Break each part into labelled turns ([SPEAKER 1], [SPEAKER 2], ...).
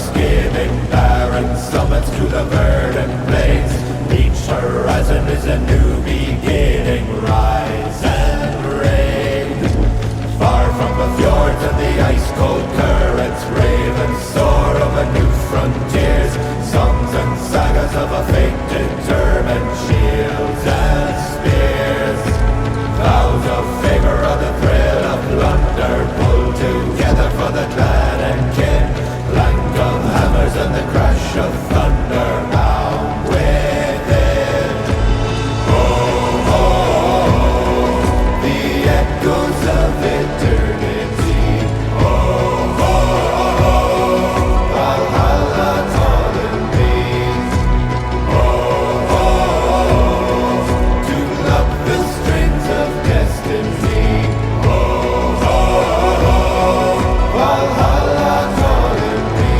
[SPEAKER 1] skimming barren summits to the verdant plains. Each horizon is a new beginning. Rise and reign. Far from the fjords and the ice-cold currents, ravens soar over new frontiers. Songs and sagas of a fate determined, shields and spears. Vows of favor or the thrill of plunder, pulled together for the clan and kin. Clank of hammers and the crash of thunder, bound within. Oh, oh, the echoes of eternity. Oh, oh, Valhalla calling me. Oh, oh, to love the strings of destiny. Oh, oh, Valhalla calling me.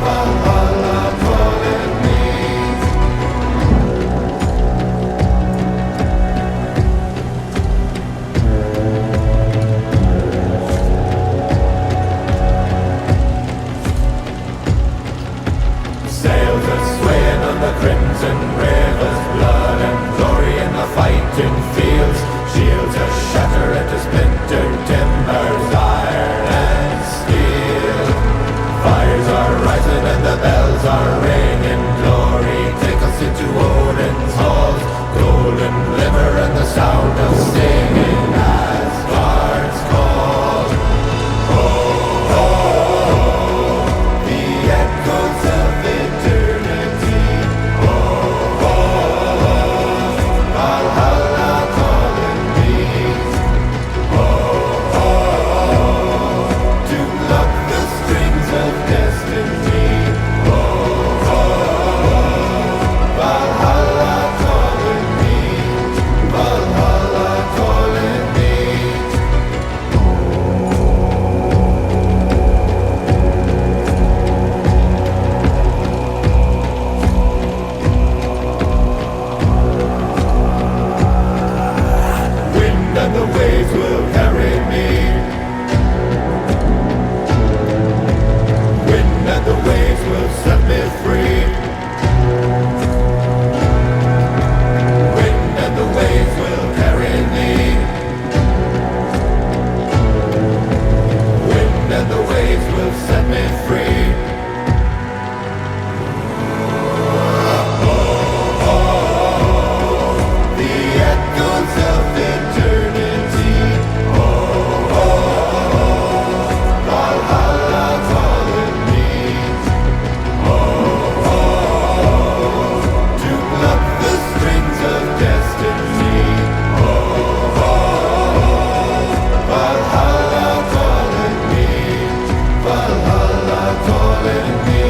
[SPEAKER 1] Valhalla calling me. Sails are swaying on the crimson rivers, blood and glory in the fighting fields. Shields are shattered into splintered timbers, iron and steel. Fires are rising and the bells are ringing. Glory, take us into Odin's halls. Golden glimmer and the sound of singing as guards call. Oh, oh, the echoes of eternity. Oh, oh, Valhalla calling me. Oh, oh, to lock the strings of destiny. Oh, oh, Valhalla calling me. Valhalla calling me. Wind and the waves will carry me. Wind and the waves will set me free. Wind and the waves will carry me. Wind and the waves will set me free. The echoes of eternity. Oh, oh, Valhalla calling me. Oh, oh, to pluck the strings of destiny. Oh, oh, Valhalla calling me. Valhalla calling me.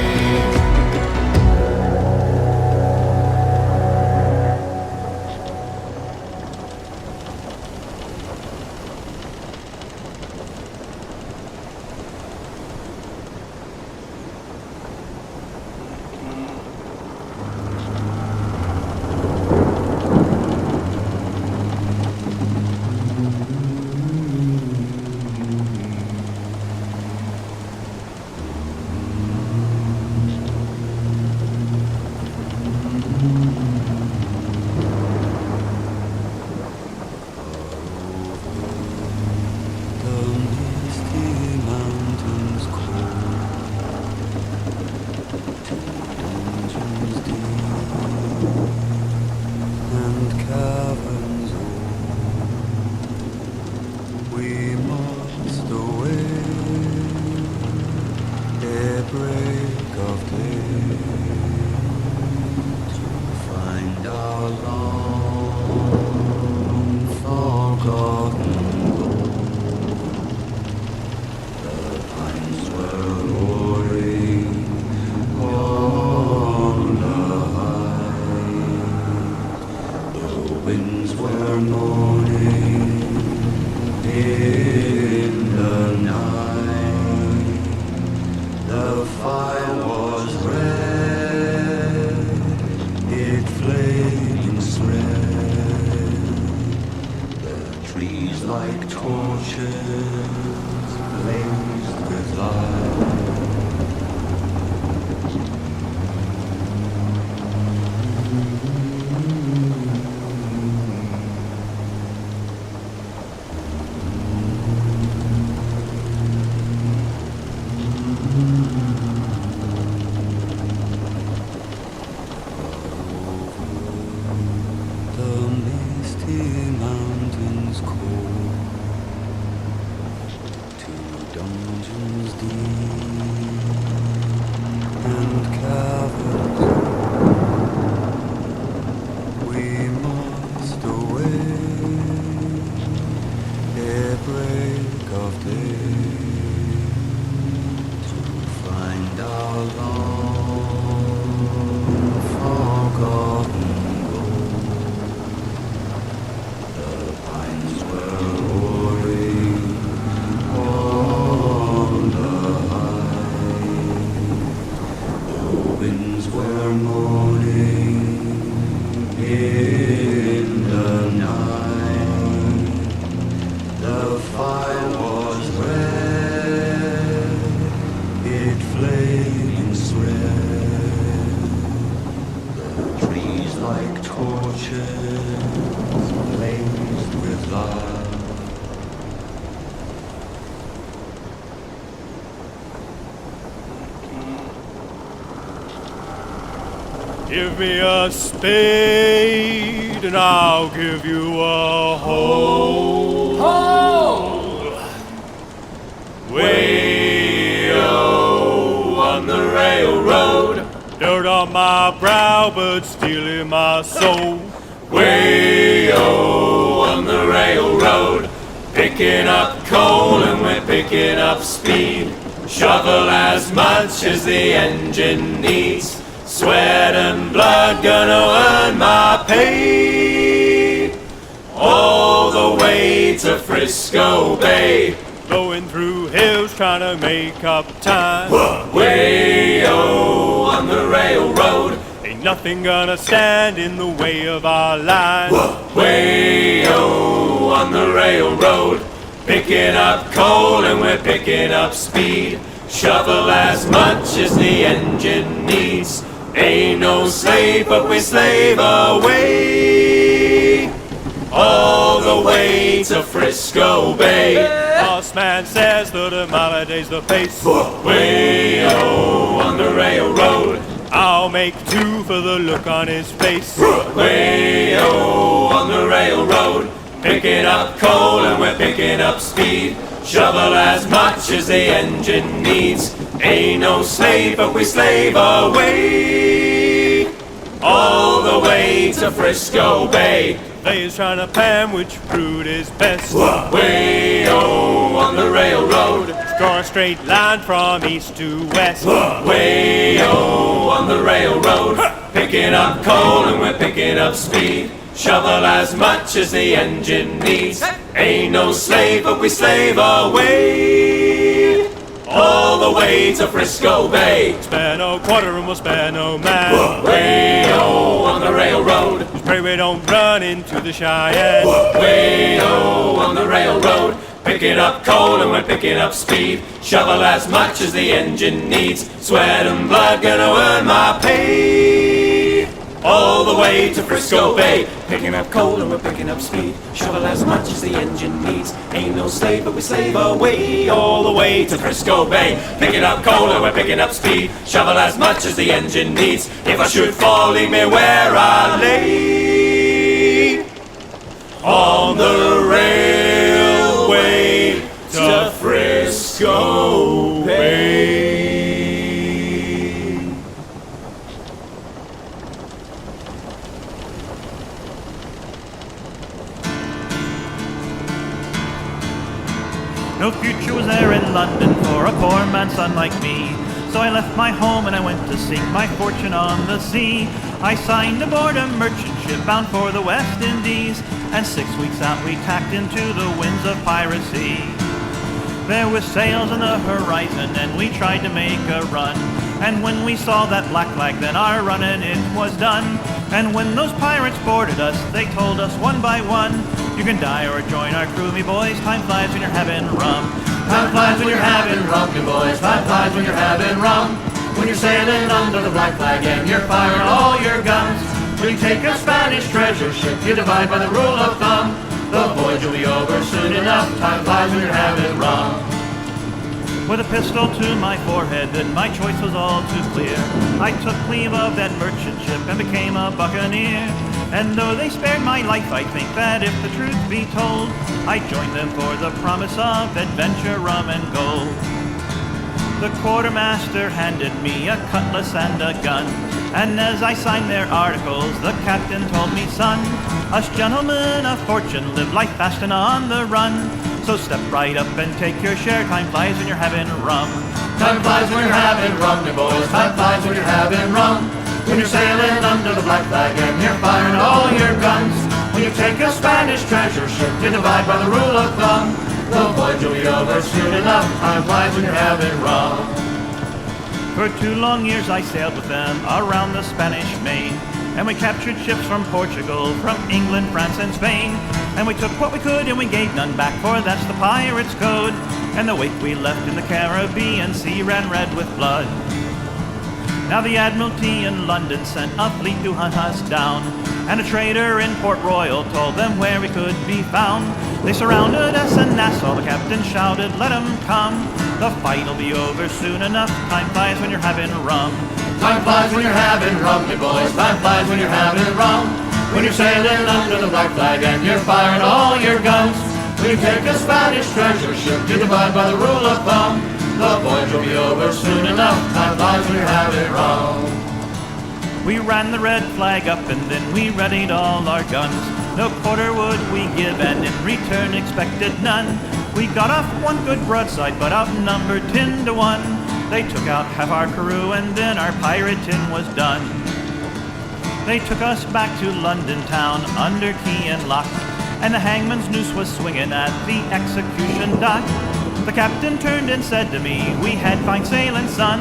[SPEAKER 2] morning in the night, the fire was red, it flames red, the trees like torches blazed with light.
[SPEAKER 3] Give me a spade and I'll give you a hoe.
[SPEAKER 1] Ho! Way-o on the railroad,
[SPEAKER 3] Dirt on my brow but steel in my soul.
[SPEAKER 1] way-o on the railroad, picking up coal and we're picking up speed. Shovel as much as the engine needs. Sweat and blood gonna earn my pay. All the way to Frisco Bay,
[SPEAKER 3] Going through hills trying to make up time.
[SPEAKER 1] way-o on the railroad,
[SPEAKER 3] Ain't nothing gonna stand in the way of our line.
[SPEAKER 1] way-o on the railroad, picking up coal and we're picking up speed. Shovel as much as the engine needs. Ain't no slave, but we slave away. All the way to Frisco Bay.
[SPEAKER 3] Boss man says that a mile a day's the pace.
[SPEAKER 1] way-o on the railroad,
[SPEAKER 3] I'll make two for the look on his face.
[SPEAKER 1] way-o on the railroad, picking up coal and we're picking up speed. Shovel as much as the engine needs. Ain't no slave, but we slave away. All the way to Frisco Bay.
[SPEAKER 3] They is trying to plan which route is best.
[SPEAKER 1] way-o on the railroad,
[SPEAKER 3] Draw a straight line from east to west.
[SPEAKER 1] way-o on the railroad, picking up coal and we're picking up speed. Shovel as much as the engine needs. Ain't no slave, but we slave away. All the way to Frisco Bay.
[SPEAKER 3] Spare no quarter and we'll spare no man.
[SPEAKER 1] way-o on the railroad,
[SPEAKER 3] Just pray we don't run into the Cheyenne.
[SPEAKER 1] way-o on the railroad, picking up coal and we're picking up speed. Shovel as much as the engine needs. Sweat and blood gonna earn my pay. All the way to Frisco Bay, picking up coal and we're picking up speed. Shovel as much as the engine needs. Ain't no slave, but we slave away. All the way to Frisco Bay, picking up coal and we're picking up speed. Shovel as much as the engine needs. If I should fall, leave me where I lay. On the railway to Frisco Bay.
[SPEAKER 4] No future was there in London for a poor man's son like me. So I left my home and I went to seek my fortune on the sea. I signed aboard a merchant ship bound for the West Indies, and 6 weeks out we tacked into the winds of piracy. There were sails on the horizon and we tried to make a run, and when we saw that black flag then our running it was done. And when those pirates boarded us, they told us one by one, you can die or join our crew, me boys, time flies when you're having rum.
[SPEAKER 5] Time flies when you're having rum, you boys. Time flies when you're having rum. When you're sailing under the black flag and you're firing all your guns. When you take a Spanish treasure ship, you divide by the rule of thumb. The voyage will be over soon enough. Time flies when you're having rum.
[SPEAKER 4] With a pistol to my forehead, then my choice was all too clear. I took leave of that merchant ship and became a buccaneer. And though they spared my life, I think that if the truth be told, I joined them for the promise of adventure, rum, and gold. The quartermaster handed me a cutlass and a gun, and as I signed their articles, the captain told me, son, us gentlemen of fortune live life fast and on the run. So step right up and take your share, time flies when you're having rum.
[SPEAKER 5] Time flies when you're having rum, you boys. Time flies when you're having rum. When you're sailing under the black flag and you're firing all your guns. When you take a Spanish treasure ship, you divide by the rule of thumb. The voyage will be over soon enough. Time flies when you're having rum.
[SPEAKER 4] For 2 long years I sailed with them around the Spanish Main, and we captured ships from Portugal, from England, France, and Spain. And we took what we could and we gave none back, for that's the pirate's code. And the wake we left in the Caribbean Sea ran red with blood. Now the Admiralty in London sent a fleet to hunt us down, and a trader in Port Royal told them where we could be found. They surrounded us in Nassau, the captain shouted, "Let 'em come. The fight'll be over soon enough, time flies when you're having rum."
[SPEAKER 5] Time flies when you're having rum, me boys. Time flies when you're having rum. When you're sailing under the black flag and you're firing all your guns. When you take a Spanish treasure ship, you divide by the rule of thumb. The voyage will be over soon enough. Time flies when you're having rum.
[SPEAKER 4] We ran the red flag up and then we readied all our guns. No quarter would we give and in return expected none. We got off one good broadside but outnumbered 10 to 1. They took out half our crew and then our pirating was done. They took us back to London town under key and lock, and the hangman's noose was swinging at the execution dock. The captain turned and said to me, "We had fine sailing, son.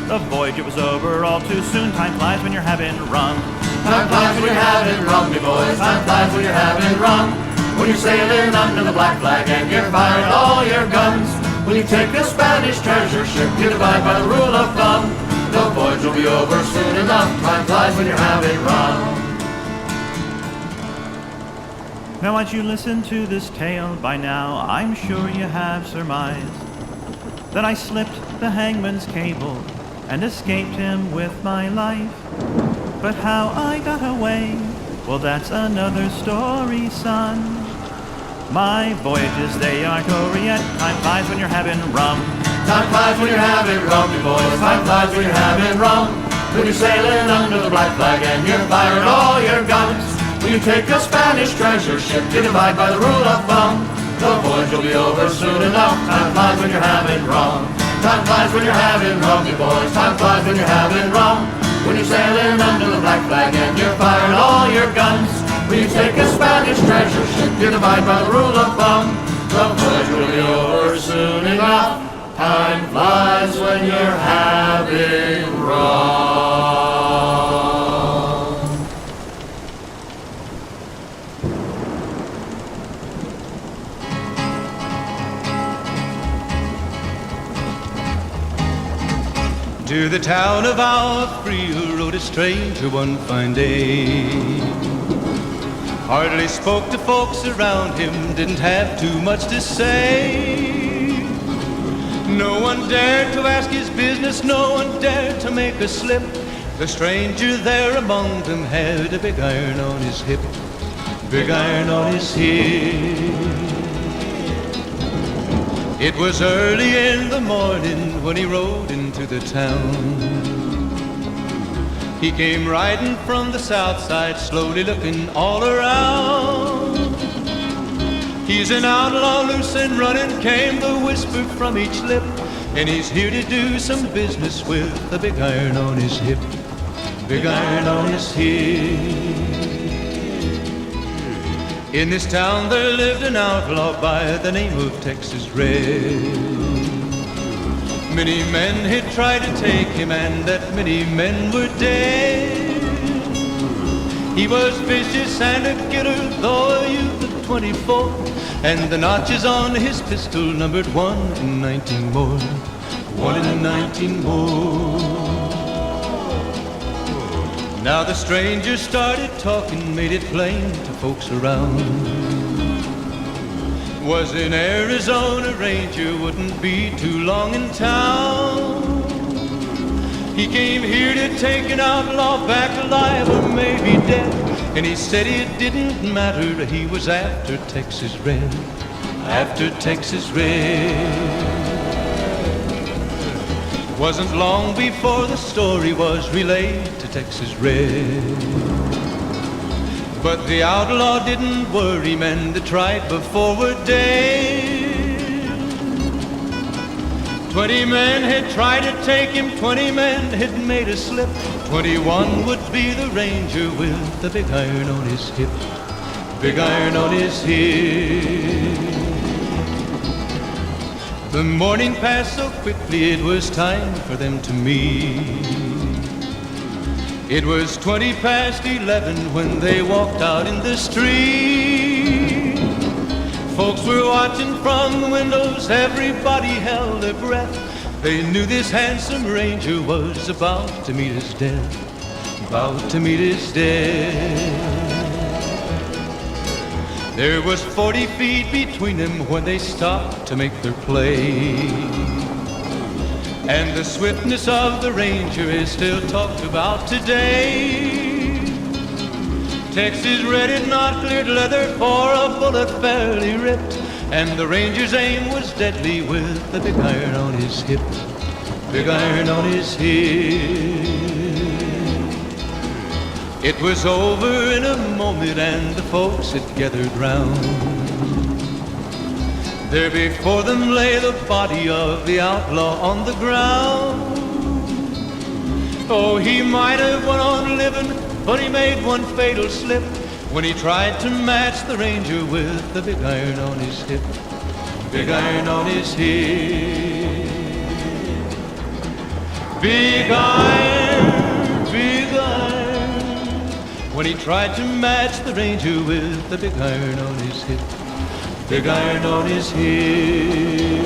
[SPEAKER 4] The voyage, it was over all too soon. Time flies when you're having rum."
[SPEAKER 5] Time flies when you're having rum, me boys. Time flies when you're having rum. When you're sailing under the black flag and you're firing all your guns. When you take a Spanish treasure ship, you divide by the rule of thumb. The voyage will be over soon enough. Time flies when you're having rum.
[SPEAKER 4] Now as you listen to this tale by now, I'm sure you have surmised that I slipped the hangman's cable and escaped him with my life. But how I got away, well that's another story, son. My voyages, they aren't over yet. Time flies when you're having rum.
[SPEAKER 5] Time flies when you're having rum, you boys. Time flies when you're having rum. When you're sailing under the black flag and you're firing all your guns. When you take a Spanish treasure ship, you divide by the rule of thumb. The voyage will be over soon enough. Time flies when you're having rum. Time flies when you're having rum, you boys. Time flies when you're having rum. When you're sailing under the black flag and you're firing all your guns. When you take a Spanish treasure ship, you divide by the rule of thumb. The voyage will be over soon enough. Time flies when you're having rum.
[SPEAKER 6] To the town of Alfreel rode a stranger one fine day. Hardly spoke to folks around him, didn't have too much to say. No one dared to ask his business, no one dared to make a slip. The stranger there among them had a big iron on his hip, big iron on his hip. It was early in the morning when he rode into the town. He came riding from the south side, slowly looking all around. He's an outlaw, loose and running, came the whisper from each lip, and he's here to do some business with a big iron on his hip, big iron on his hip. In this town there lived an outlaw by the name of Texas Red. Many men had tried to take him, and that many men were dead. He was vicious and a killer, though a youth of 24, and the notches on his pistol numbered 1 in 19 more, 1 in 19 more. Now the stranger started talking, made it plain to folks around. Was an Arizona Ranger, wouldn't be too long in town. He came here to take an outlaw back alive or maybe dead, and he said it didn't matter, he was after Texas Red, after Texas Red. Wasn't long before the story was relayed to Texas Red. But the outlaw didn't worry, men that tried before were dead. 20 men had tried to take him, 20 men had made a slip. 21 would be the ranger with the big iron on his hip, big iron on his hip. The morning passed so quickly, it was time for them to meet. It was 11 when they walked out in the street. Folks were watching from the windows, everybody held their breath. They knew this handsome ranger was about to meet his death, about to meet his death. There was 40 feet between them when they stopped to make their play. And the swiftness of the ranger is still talked about today. Texas red had not cleared leather for a bullet fairly ripped, and the ranger's aim was deadly with the big iron on his hip, big iron on his hip. It was over in a moment and the folks had gathered round. There before them lay the body of the outlaw on the ground. Oh, he might have went on living, but he made one fatal slip when he tried to match the ranger with the big iron on his hip, big iron on his hip. Big iron, big iron. When he tried to match the ranger with the big iron on his hip, big iron on his hip.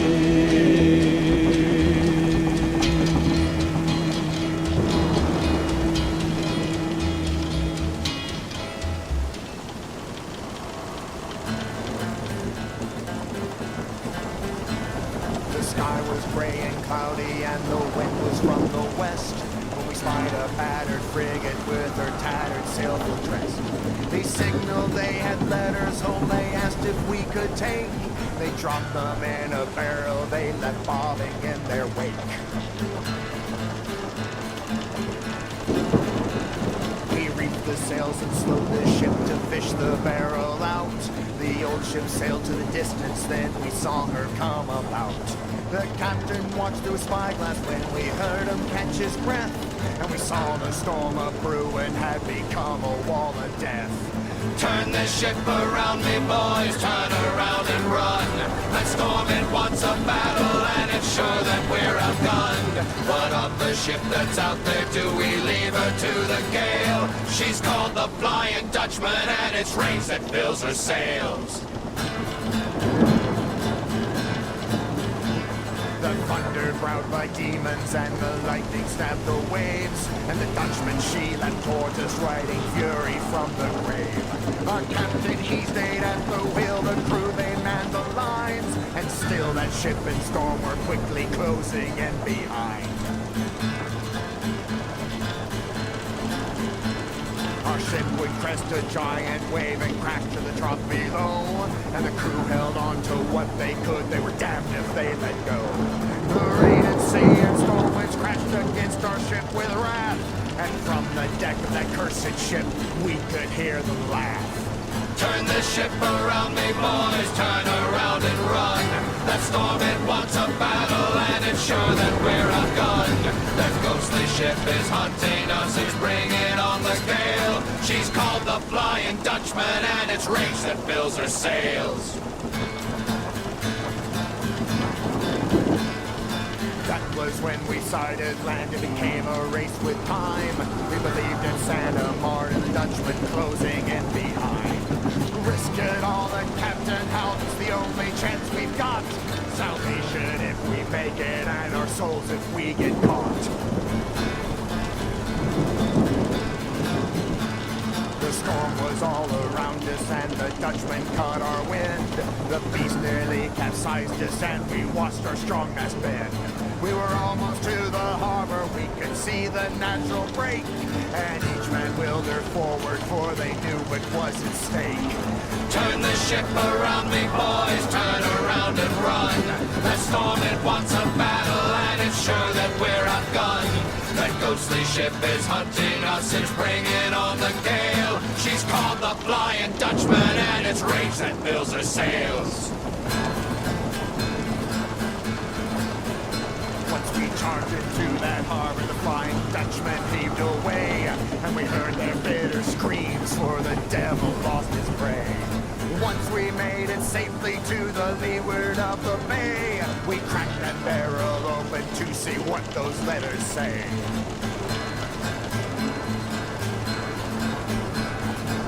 [SPEAKER 7] The sky was gray and cloudy and the wind was from the west. When we spied a battered frigate with her tattered sail full dressed. They signaled they had letters home, they asked if we could take. They dropped them in a barrel, they left bobbing in their wake. We reefed the sails and slowed the ship to fish the barrel out. The old ship sailed to the distance, then we saw her come about. The captain watched through a spyglass when we heard him catch his breath. And we saw the storm a brewing had become a wall of death.
[SPEAKER 1] Turn this ship around, me boys, turn around and run. Let's storm it wants a battle, and it's sure that we're outgunned. What of the ship that's out there, do we leave her to the gale? She's called the Flying Dutchman, and it's rains that fills her sails.
[SPEAKER 7] The thunder growled by demons and the lightning stabbed the waves. And the Dutchman, she leapt towards us, riding fury from the grave. Our captain, he stayed at the wheel, the crew, they manned the lines. And still that ship and storm were quickly closing in behind. Our ship would crest a giant wave and crash to the trough below. And the crew held on to what they could, they were damned if they let go. The rain and sea and storm winds crashed against our ship with wrath. And from the deck of that cursed ship, we could hear them laugh.
[SPEAKER 1] Turn this ship around, me boys, turn around and run. That storm, it wants a battle, and it's sure that we're outgunned. That ghostly ship is hunting us, is bringing on the gale. She's called the Flying Dutchman, and it's rage that fills her sails.
[SPEAKER 7] That was when we sighted land, it became a race with time. We believed in Santa Mart and the Dutchman closing in behind. Risk it all, the captain howled, it's the only chance we've got. Salvation if we make it, and our souls if we get caught. The storm was all around us and the Dutchman caught our wind. The beast nearly capsized us and we watched our strongmast bend. We were almost to the harbor, we could see the natural break. And each man wheeled her forward, for they knew what was at stake.
[SPEAKER 1] Turn the ship around, me boys, turn around and run. That storm, it wants a battle, and it's sure that we're outgunned. That ghostly ship is hunting us, it's bringing on the gale. She's called the Flying Dutchman, and it's rage that fills her sails.
[SPEAKER 7] Once we charged into that harbor, the Flying Dutchman heaved away. And we heard their bitter screams, for the devil lost his prey. Once we made it safely to the leeward of the bay, we cracked that barrel open to see what those letters say.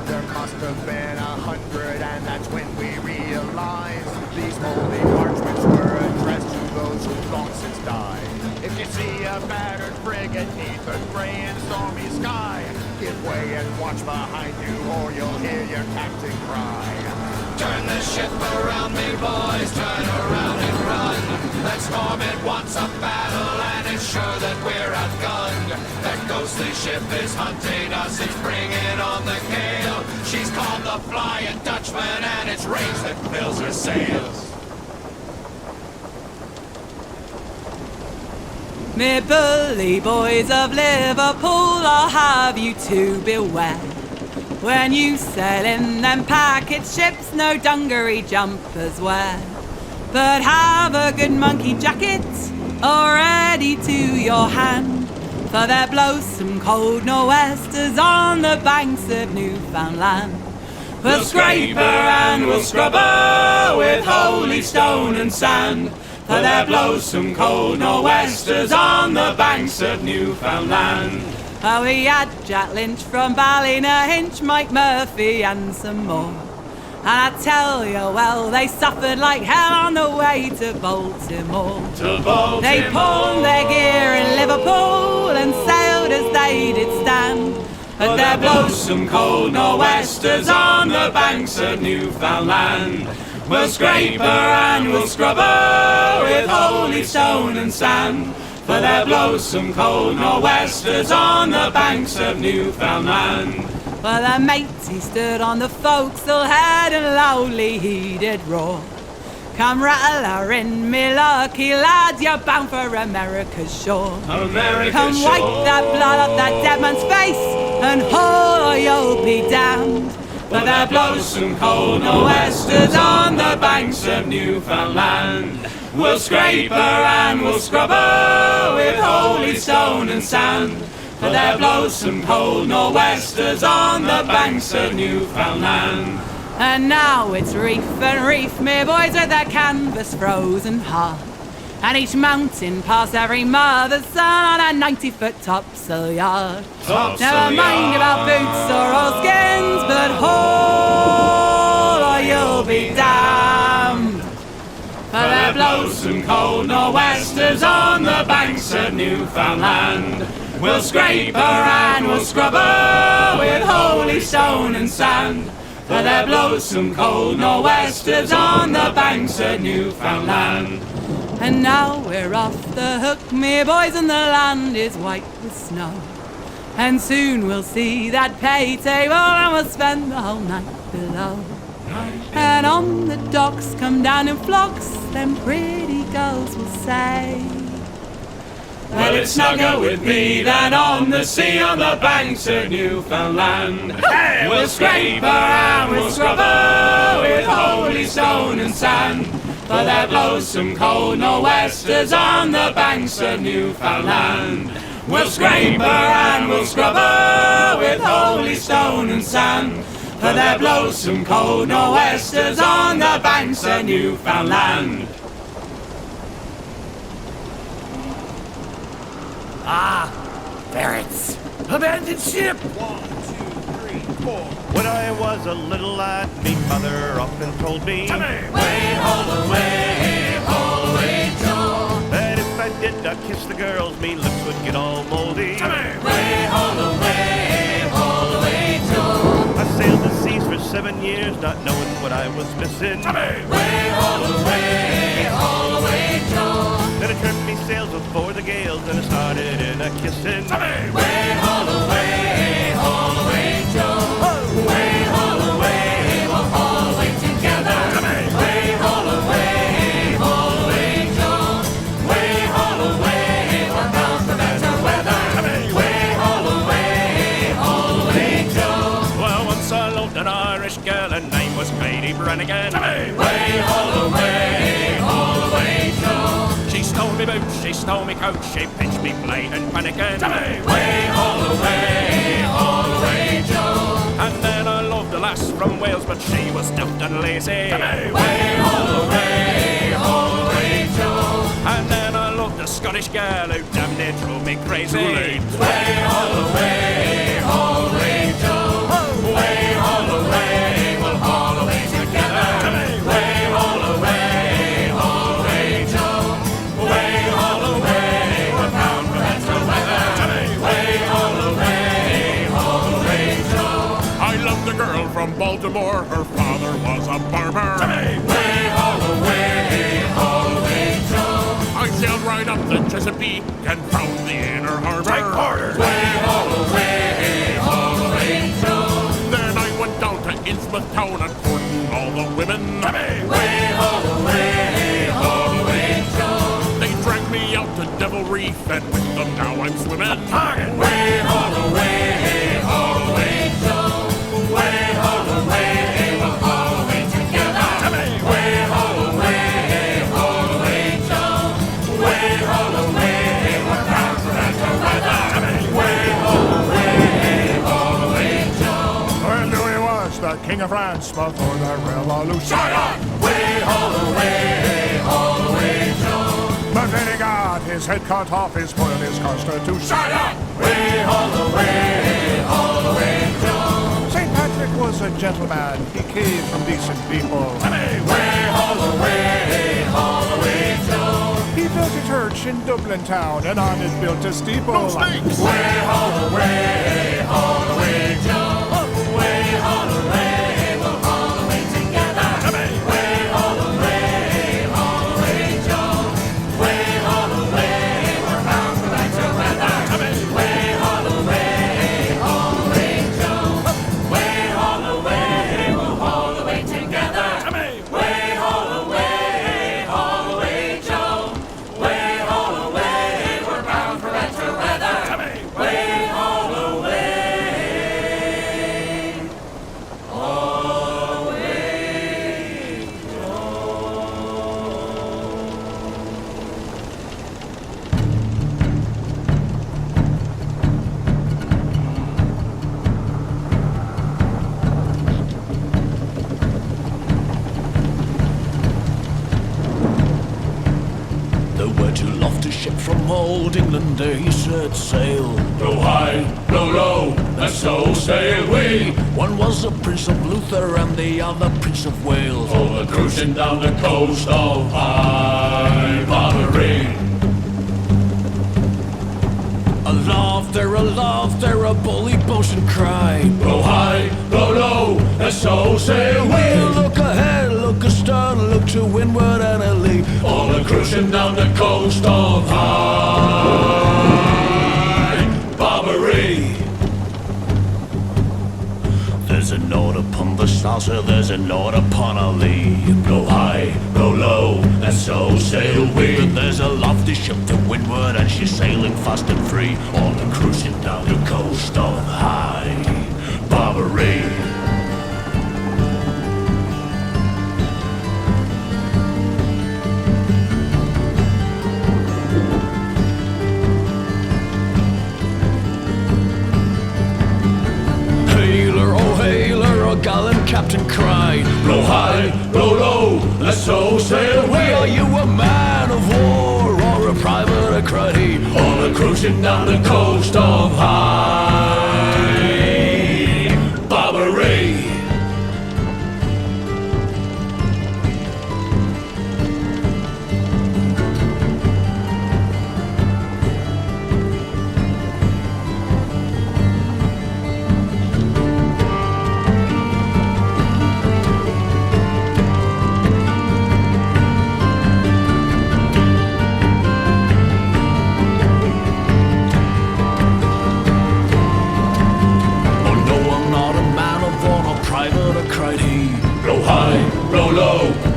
[SPEAKER 7] There must have been 100, and that's when we realized these moldy parchments were addressed to those who've long since died. If you see a battered frigate neath a gray and stormy sky, give way and watch behind you, or you'll hear your captain cry.
[SPEAKER 1] Turn the ship around, me boys, turn around and run. That storm, it wants a battle, and it's sure that we're outgunned. That ghostly ship is hunting us, it's bringing on the gale. She's called the Flying Dutchman, and it's rage that fills her sails.
[SPEAKER 8] Me bully boys of Liverpool, I'll have you to beware. When you sail in them packet ships, no dungaree jumpers wear. But have a good monkey jacket already to your hand, for there blows some cold nor'westers on the banks of Newfoundland. We'll scrape her and we'll scrub her with holy stone and sand, for there blows some cold nor'westers on the banks of Newfoundland. Oh, we had Jack Lynch from Ballynahinch, Mike Murphy and some more. And I tell you, well, they suffered like hell on the way to Baltimore. They pawned their gear in Liverpool and sailed as they did stand. But there blows some cold nor'westers on the banks of Newfoundland. We'll scrape her and we'll scrub her with holy stone and sand, for there blows some cold nor'westers on the banks of Newfoundland. Well, the mate, he stood on the forecastle head and loudly he did roar. Come rattle her in, me lucky lad, you're bound for America's shore. Come wipe that blood off that dead man's face, and haul or you'll be damned. But there blows some cold nor'westers on the banks of Newfoundland. We'll scrape her and we'll scrub her with holy stone and sand, for there blows some cold nor'westers on the banks of Newfoundland. And now it's reef and reef, me boys, with their canvas frozen hard, and each mountain past every mother's son on a 90-foot topsail yard. Never mind about boots or oilskins, but haul or you'll be damned. For there blows some cold nor'westers on the banks of Newfoundland. We'll scrape her and we'll scrub her with holy stone and sand, for there blows some cold nor'westers on the banks of Newfoundland. And now we're off the hook, me boys, and the land is white with snow. And soon we'll see that pay table, and we'll spend the whole night below. And on the docks come down in flocks, them pretty girls will say, well, it's snugger with me than on the sea on the banks of Newfoundland. Hey, we'll scrape her and we'll scrub her with holy stone and sand, for there blows some cold nor'westers on the banks of Newfoundland. We'll scrape her and we'll scrub her with holy stone and sand, for there blows some cold nor'westers on the banks of Newfoundland.
[SPEAKER 5] Ah, ferrets. Abandoned ship.
[SPEAKER 7] 1, 2, 3, 4.
[SPEAKER 4] When I was a little lad, me mother often told me,
[SPEAKER 1] Way, haul away, Joe.
[SPEAKER 4] that if I did not kiss the girls, me lips would get all moldy.
[SPEAKER 1] Way, haul away, Joe.
[SPEAKER 4] I sailed the seas for 7 years, not knowing what I was missing.
[SPEAKER 1] Way, haul away, Joe.
[SPEAKER 4] Then I trimmed me sails before the gales, and I started in a kissing.
[SPEAKER 1] Way, haul away, Joe. Way, haul away, we'll haul away together. Way, haul away, Joe. Way, haul away, we're bound for better weather. Way, haul away, Joe.
[SPEAKER 4] Well, once I loved an Irish girl, her name was Katie Brannigan.
[SPEAKER 1] Way, haul away, Joe.
[SPEAKER 4] She stole me boots, she stole me coat, she pinched me blade and pannikin.
[SPEAKER 1] Way, haul away, Joe.
[SPEAKER 4] And then I loved the lass
[SPEAKER 3] from Wales, but she was stuffed and lazy.
[SPEAKER 1] Way all away, Joe.
[SPEAKER 3] And then I loved a Scottish girl who damn near drove me crazy.
[SPEAKER 1] Way all away, Joe. Way all away, we'll haul away together. Way all away, Joe. Way all away, we're bound for better weather. Way all away, Joe.
[SPEAKER 3] I loved a girl from Baltimore, her father was a barber.
[SPEAKER 1] Way all away, Joe.
[SPEAKER 3] I sailed right up the Chesapeake and found the inner harbor.
[SPEAKER 1] Way all away, Joe.
[SPEAKER 3] Then I went down to Innsmouth town and courting all the women.
[SPEAKER 1] Way all away, Joe.
[SPEAKER 3] They dragged me out to Devil Reef, and with them now I'm swimming.
[SPEAKER 1] Way all away, Joe. Way all away, we'll haul away together. Way all away, Joe. Way all away, we're bound for better weather. Way all away, Joe.
[SPEAKER 7] When Louis was the King of France before the Revolution.
[SPEAKER 1] Way all away, Joe.
[SPEAKER 7] But then he got his head cut off, he spoiled his constitution.
[SPEAKER 1] Way all away, Joe.
[SPEAKER 7] St. Patrick was a gentleman, he came from decent people.
[SPEAKER 1] Way all away, Joe.
[SPEAKER 7] He built a church in Dublin town, and on it built a steeple.
[SPEAKER 1] Way all away, Joe. Way all away, we'll haul away together. Way all away, Joe. Way all away, we're bound for better weather. Way all away, Joe. Way all away, we'll haul away together. Way all away, Joe. Way all away, we're bound for better weather. Way all away.
[SPEAKER 9] There were two lofty ships from old England, they set sail.
[SPEAKER 1] Blow high, blow low, and so sail we.
[SPEAKER 9] One was the Prince of Luther and the other Prince of Wales.
[SPEAKER 1] All a cruising down the coast of High Barbary.
[SPEAKER 9] Aloft there, a bully boatswain cried.
[SPEAKER 1] Blow high, blow low, and so sail we.
[SPEAKER 9] Look ahead, look astern, look to windward and a lee.
[SPEAKER 1] All a cruising down the coast of High Barbary.
[SPEAKER 9] There's a note upon the stars, there's a note upon a lee.
[SPEAKER 1] Blow high, blow low, and so sail we.
[SPEAKER 9] But there's a lofty ship to windward and she's sailing fast and free.
[SPEAKER 1] All a cruising down the coast of High Barbary.
[SPEAKER 9] A gallant captain cried.
[SPEAKER 1] Blow high, blow low, and so sail we.
[SPEAKER 9] Are you a man of war or a private, cried he?
[SPEAKER 1] All a cruising down the coast of High Barbary.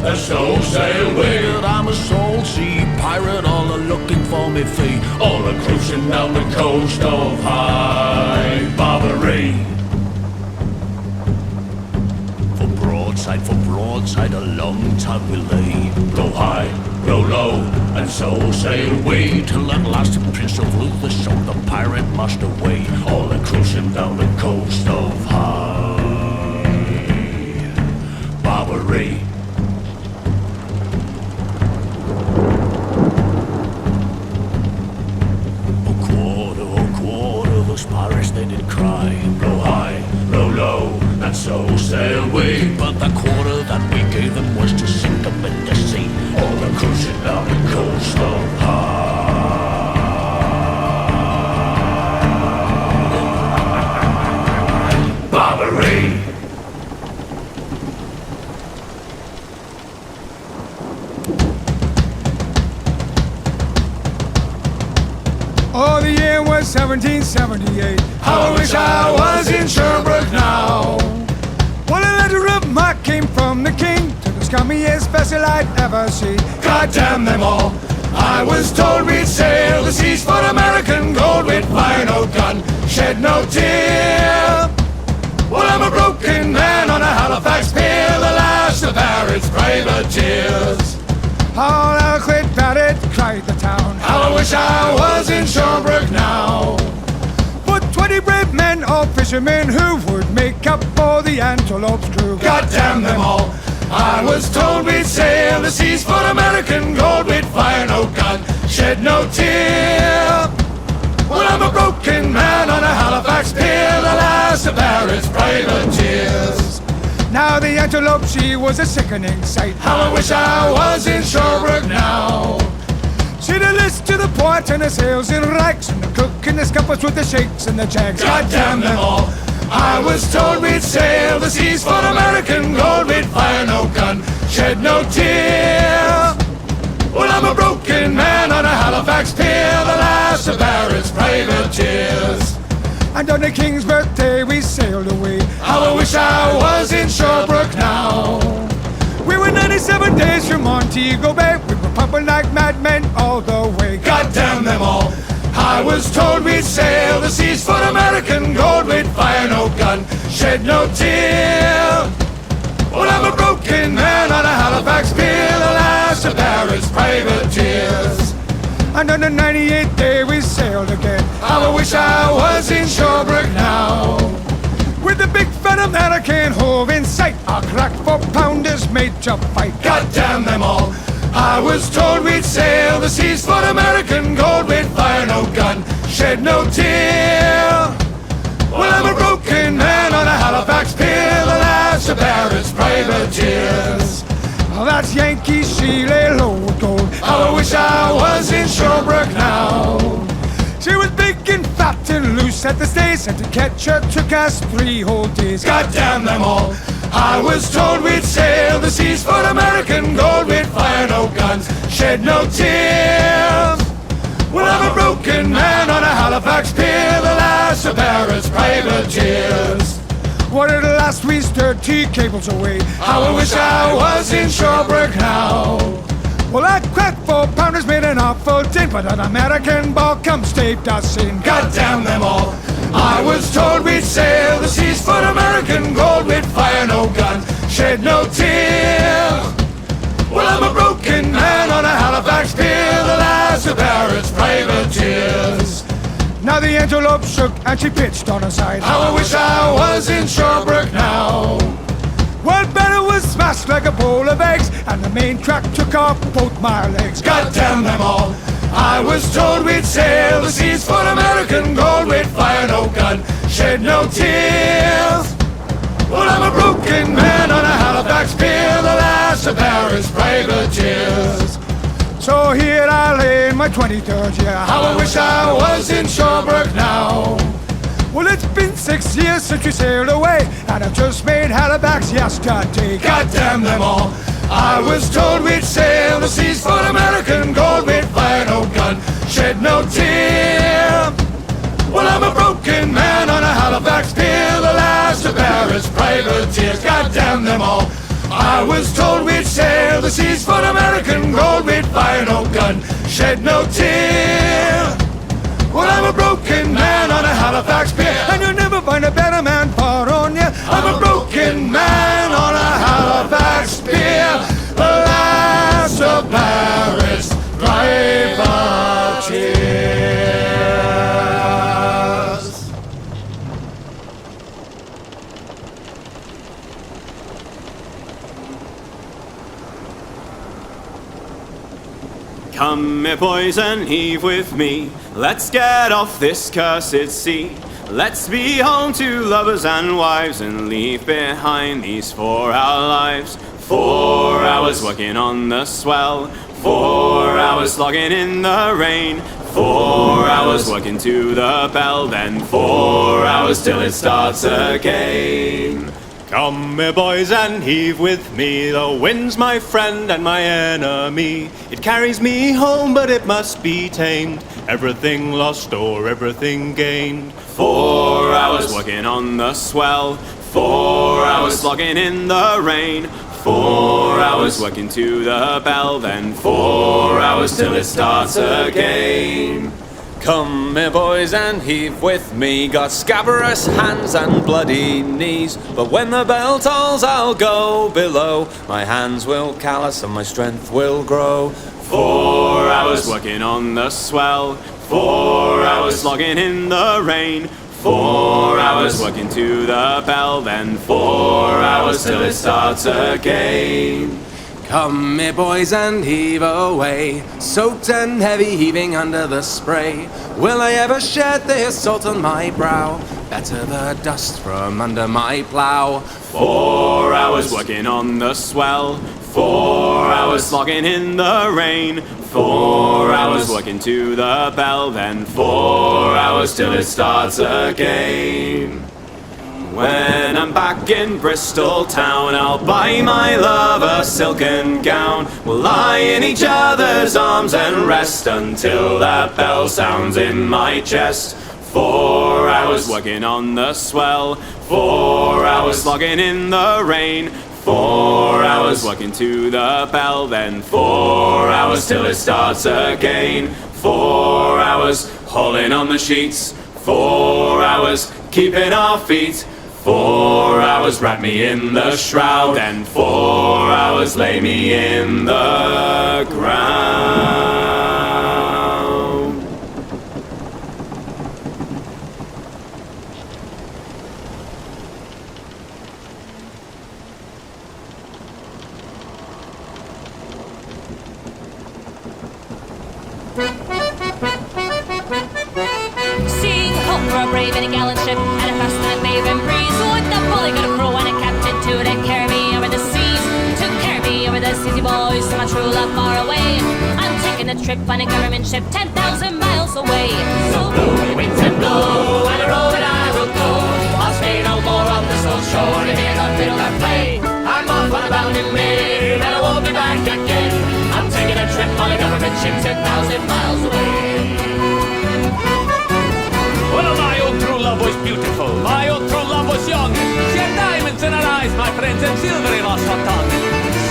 [SPEAKER 1] And so sail we.
[SPEAKER 9] But I'm a salt sea pirate, all a looking for me fee.
[SPEAKER 1] All a cruising down the coast of High Barbary.
[SPEAKER 9] For broadside, a long time we lay.
[SPEAKER 1] Blow high, blow low, and so sail we.
[SPEAKER 9] Till at last the Prince of Luther showed the pirate master way.
[SPEAKER 1] All a cruising down the coast of High
[SPEAKER 9] those pirates they did cry, blow high, blow low, and so sail we. But the quarter that we gave them was to sink them in the sea. All the cruising down the coast of Barbary.
[SPEAKER 10] Oh, the year was 1778. How I wish I was in Sherbrooke now. Well, a letter of marque came from the king to the scummiest vessel I'd ever seen. God damn them all. I was told we'd sail the seas for American gold. We'd fire no gun, shed no tear. Well, I'm a broken man on a Halifax pier, the last of Barrett's privateers. All I'll quit about it, cried the town. How I wish I was in Sherbrooke now. But 20 brave men, all fishermen, who would make up for the Antelope's crew. God damn them all. I was told we'd sail the seas for American gold. We'd fire no gun, shed no tear. Well, I'm a broken man on a Halifax pier, the last of Barrett's privateers. Now the Antelope, she was a sickening sight. How I wish I was in Sherbrooke now. See the list to the port and the sails in racks, and the cook and the scuppers with the shakes and the jacks. God damn them all. I was told we'd sail the seas for American gold. We'd fire no gun, shed no tear. Well, I'm a broken man on a Halifax pier, the last of Barrett's privateers. And on the King's birthday we sailed away. How I wish I was in Sherbrooke now. We were 97 days from Montego Bay. We were pumping like madmen all the way. God damn them all. I was told we'd sail the seas for American gold. We'd fire no gun, shed no tear. Well, I'm a broken man on a Halifax pier, the last of Barrett's privateers. And on the 98th day we sailed again. How I wish I was in Sherbrooke now. With the big fat American hove in sight, our crack 4-pounders made to fight. God damn them all. I was told we'd sail the seas for American gold. We'd fire no gun, shed no tear. Well, I'm a broken man on a Halifax pier, the last of Barrett's privateers. Oh, that's Yankee, she lay low with gold. How I wish I was in Sherbrooke now. She was big and fat and loose at the stays, and to catch her took us 3 whole days. God damn them all. I was told we'd sail the seas for American gold. We'd fire no guns, shed no tears. Well, I'm a broken man on a Halifax pier, the last of Barrett's privateers. What at last we stirred 2 cables away. How I wish I was in Sherbrooke now. Well, that crack 4-pounders made an awful din, but an American ball come staved us in. God damn them all. I was told we'd sail the seas for American gold. We'd fire no gun, shed no tear. Well, I'm a broken man on a Halifax pier, the last of Barrett's privateers. Now the Antelope shook and she pitched on her side. How I wish I was in Sherbrooke now. Well, Barrett was smashed like a bowl of eggs, and the main track took off both my legs. God damn them all. I was told we'd sail the seas for American gold. We'd fire no gun, shed no tears. Well, I'm a broken man on a Halifax pier, the last of Barrett's privateers. So here I lay in my 23rd year. How I wish I was in Sherbrooke now. Well, it's been 6 years since we sailed away, and I've just made Halifax yesterday. God damn them all. I was told we'd sail the seas for American gold. We'd fire no gun, shed no tear. Well, I'm a broken man on a Halifax pier, the last of Barrett's privateers. God damn them all. I was told we'd sail the seas for American gold. We'd fire no gun, shed no tear. Well, I'm a broken man on a Halifax pier, and you'll never find a better man for on ya. I'm a broken man on a Halifax pier, the last of Barrett's privateers.
[SPEAKER 11] Come, me boys, and heave with me. Let's get off this cursed sea. Let's be home to lovers and wives and leave behind these 4-hour lives. 4 hours working on the swell, 4 hours slogging in the rain, 4 hours working to the bell, then 4 hours till it starts again.
[SPEAKER 6] Come, me boys, and heave with me. The wind's my friend and my enemy. It carries me home, but it must be tamed. Everything lost or everything gained.
[SPEAKER 11] 4 hours working on the swell, 4 hours slogging in the rain, 4 hours working to the bell, then 4 hours till it starts again.
[SPEAKER 12] Come, me boys, and heave with me. Got scabrous hands and bloody knees, but when the bell tolls I'll go below. My hands will callous and my strength will grow.
[SPEAKER 11] 4 hours working on the swell, 4 hours slogging in the rain, 4 hours working to the bell, then 4 hours till it starts again.
[SPEAKER 12] Come, me boys, and heave away, soaked and heavy, heaving under the spray. Will I ever shed this salt on my brow? Better the dust from under my plough.
[SPEAKER 11] 4 hours working on the swell, 4 hours slogging in the rain, 4 hours working to the bell, then 4 hours till it starts again. When I'm back in Bristol town, I'll buy my love a silken gown. We'll lie in each other's arms and rest until that bell sounds in my chest. 4 hours working on the swell, 4 hours slogging in the rain, 4 hours working to the bell, then 4 hours till it starts again. 4 hours hauling on the sheets, 4 hours keeping our feet, 4 hours wrap me in the shroud, and 4 hours lay me in the ground.
[SPEAKER 13] Sing ho for a brave and a gallant ship, and a fast and a wave and breeze. With the bully got a crew and a captain to carry me over the seas. To carry me over the seas, boys, to my true love far away. I'm taking a trip on a government ship 10,000 miles away. So blow the winds and blow, and a row and I will go. I'll stay no more on this old shore to hear the fiddle and play. I'm off on a bounding maid, and I won't be back again. I'm taking a trip on a government ship 10,000 miles away.
[SPEAKER 9] Well, my old true love was beautiful, my old true love was young. She had diamonds in her eyes, my friends, and silvery was her tongue.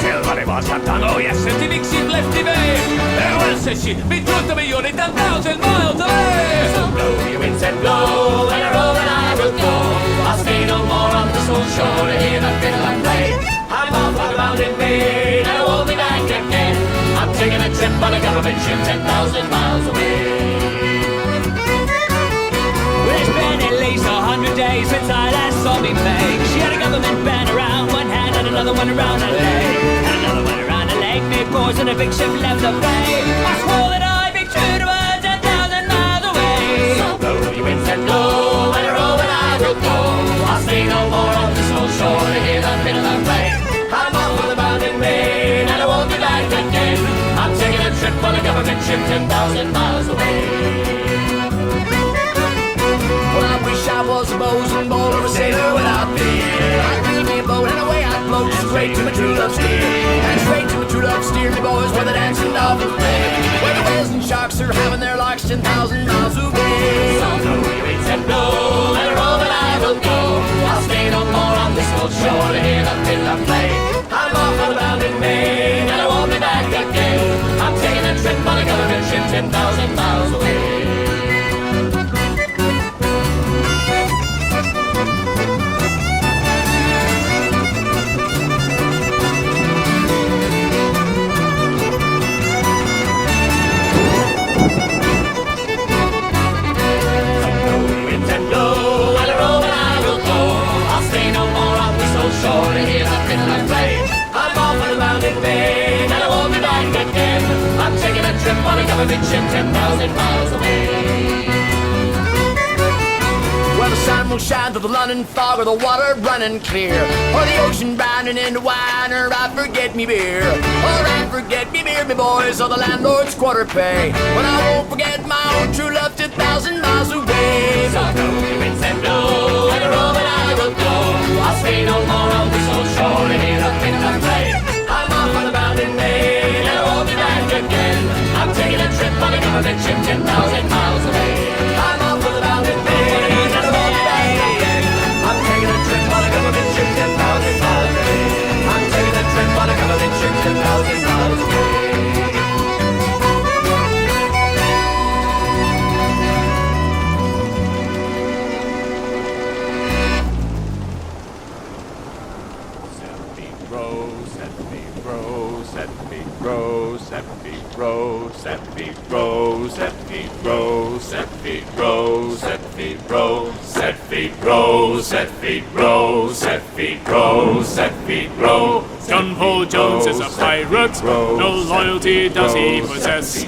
[SPEAKER 9] Silvery was her tongue, oh yes, and the big ship left the bay. Farewell, says she, be true to me, you're 10,000 miles away. So blow your winds and blow, and a row and I will go. I'll stay no more on this old shore to hear the fiddle and play. I'm off on a mountain maid, and I won't be back again. I'm taking a trip on a government ship 10,000 miles away.
[SPEAKER 5] It's been at least 100 days since I last saw me Meg. She had a government band around one hand and another one around her leg. And another one around her leg, big boys and a big ship left the bay. I swore that I'd be true to her 10,000 miles away. So blow your winds and blow, and a row and I will go. I'll stay no more on this old shore to hear the fiddle and play. I'm off on the mountain maid, and I won't be back again. I'm taking a trip on a government ship 10,000 miles away.
[SPEAKER 14] Well, I wish I was a bosun boy or a sailor without fear. I'd build me a boat and away I'd float straight to my true love steer. And straight to my true love steer, me boys, where the dancing dolphins play. Where the whales and sharks are having their larks 10,000 miles away.
[SPEAKER 5] So blow your winds and blow, and a row and I will go. I'll stay no more on this old shore to hear the fiddle and play. I'm off on a bounding maid, and I won't be back again. I'm taking a trip on a government ship 10,000 miles away.
[SPEAKER 9] Shore to hear the fiddle and play. I'm off on a mountain maid, and I won't be back again. I'm taking a trip
[SPEAKER 14] government ship 10,000 miles away. Well, the sun will shine through the London fog, or the water running clear, or the ocean bounding into wine, or I forget me beer, or I forget me beer, me boys, or the landlord's quarter pay. But I won't forget my own true love 2,000 miles away. So go, Vincent, blow, and a roll and I will go. I'll stay no more on this old shore and hear up in the play. I'm off on the bounding main, and I won't be back again. I'm taking a trip on a government ship 10,000 miles away. I'm off on the bounding main. I'm taking a trip on a government ship 10,000 miles away. I'm taking a trip on a government ship 10,000 miles away.
[SPEAKER 11] John Paul Jones is a pirate, no loyalty does he possess.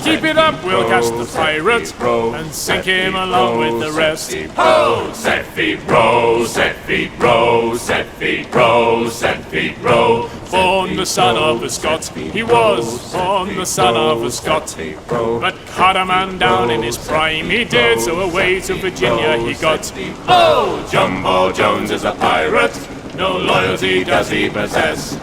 [SPEAKER 11] Keep it up, we'll catch the pirate, and sink him along with the rest. Ho! Set feet row, set feet row, set feet row, set feet row. Born the son of a Scot, he was born the son of a Scot. But cut a man down in his prime, he did, so away to Virginia he got. Oh, Jumbo Jones is a pirate, no loyalty does he possess.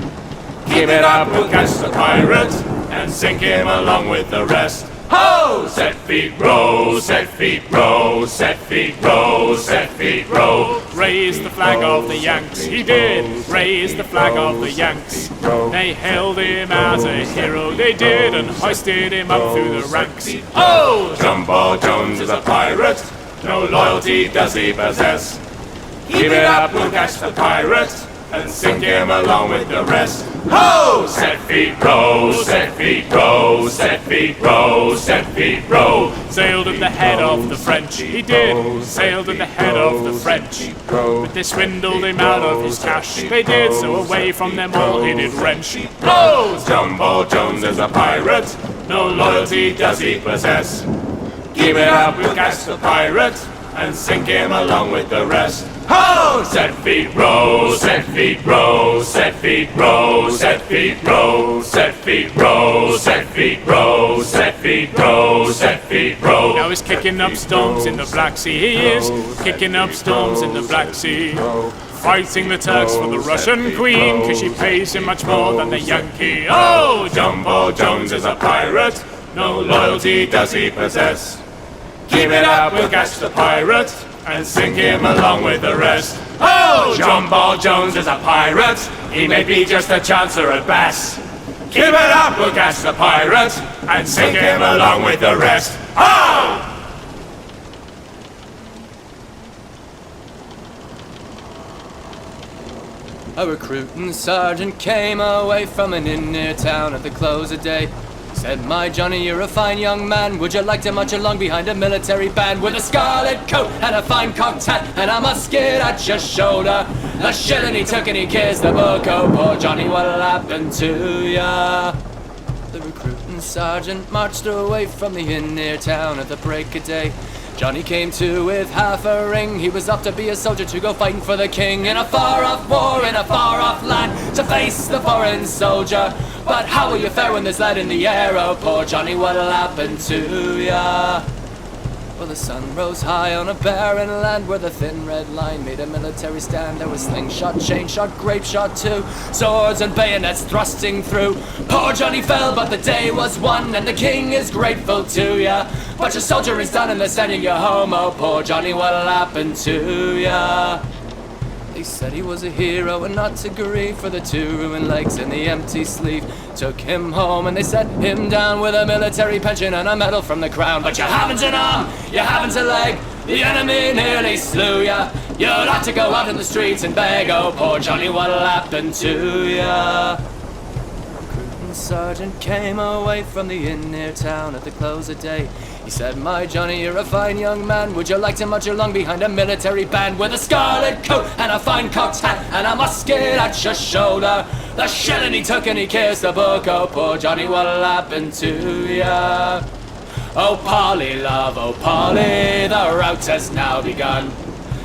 [SPEAKER 11] Keep it up, we'll catch the pirate, and sink him along with the rest. Ho! Set feet row, set feet row, set feet row, set feet row. Raise the flag of the Yanks, he did, raise the flag of the Yanks. They hailed him as a hero, they did, and hoisted him up through the ranks. Oh! Jumbo Jones is a pirate, no loyalty does he possess. Keep it up, we'll catch the pirate, and sink him along with the rest. Ho! Set feet row, set feet row, set feet row, set feet row. Sailed at the head of the French, he did, sailed at the head of the French. But they swindled him out of his cash, they did, so away from them all he did wrench. Ho! Jumbo Jones is a pirate, no loyalty does he possess. Keep it up, we'll catch the pirate, and sink him along with the rest. Ho! Set feet row, set feet row, set feet row, set feet row, set feet row, set feet row, set feet row, set feet row. Now he's kicking up storms in the Black Sea, he is kicking up storms in the Black Sea. Fighting the Turks for the Russian Queen, cause she pays him much more than the Yankee. Oh! Jumbo Jones is a pirate, no loyalty does he possess. Keep it up, we'll catch the pirate, and sink him along with the rest. Oh! Jumbo Jones is a pirate, he may be just a chancer at best. Keep it up, we'll catch the pirate, and sink him along with the rest. Oh!
[SPEAKER 15] A recruiting sergeant came away from an inn near town at the close of day. Said, my Johnny, you're a fine young man. Would you like to march along behind a military band with a scarlet coat and a fine cocked hat and a musket at your shoulder? A shilling he took and he kissed the book. Oh, poor Johnny, what'll happen to ya? The recruiting sergeant marched away from the inn near town at the break of day. Johnny came to with half a ring. He was up to be a soldier to go fighting for the king in a far-off war in a far-off land to face the foreign soldier. But how will you fare when there's lead in the air? Oh, poor Johnny, what'll happen to ya? Well, the sun rose high on a barren land where the thin red line made a military stand. There was slingshot, chain shot, grape shot too, swords and bayonets thrusting through. Poor Johnny fell, but the day was won, and the king is grateful to ya. But your soldier is done and they're sending you home. Oh, poor Johnny, what'll happen to ya? They said he was a hero and not to grieve, for the 2 ruined legs and the empty sleeve took him home, and they set him down with a military pension and a medal from the crown. But you haven't an arm, you haven't a leg, the enemy nearly slew ya. You'll have to go out in the streets and beg. Oh, poor Johnny, what'll happen to ya? The sergeant came away from the inn near town at the close of day. He said, my Johnny, you're a fine young man. Would you like to march along behind a military band with a scarlet coat and a fine cocked hat and a musket at your shoulder? The shilling he took and he kissed the book. Oh, poor Johnny, what'll happen to ya? Oh, Polly, love, oh, Polly, the rout has now begun.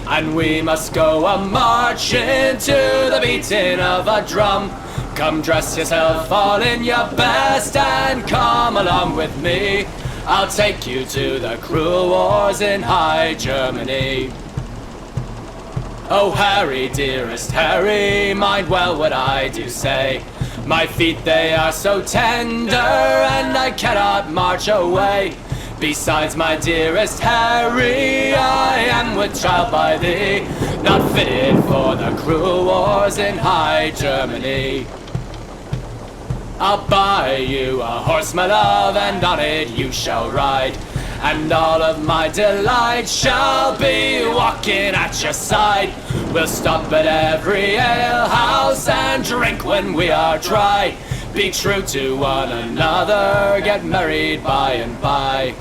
[SPEAKER 15] And we must go a-marching to the beating of a drum. Come dress yourself all in your best and come along with me. I'll take you to the cruel wars in High Germany. Oh, Harry, dearest Harry, mind well what I do say. My feet, they are so tender, and I cannot march away. Besides, my dearest Harry, I am with child by thee, not fitted for the cruel wars in High Germany. I'll buy you a horse, my love, and on it you shall ride. And all of my delight shall be walking at your side. We'll stop at every alehouse and drink when we are dry. Be true to one another, get married by and by.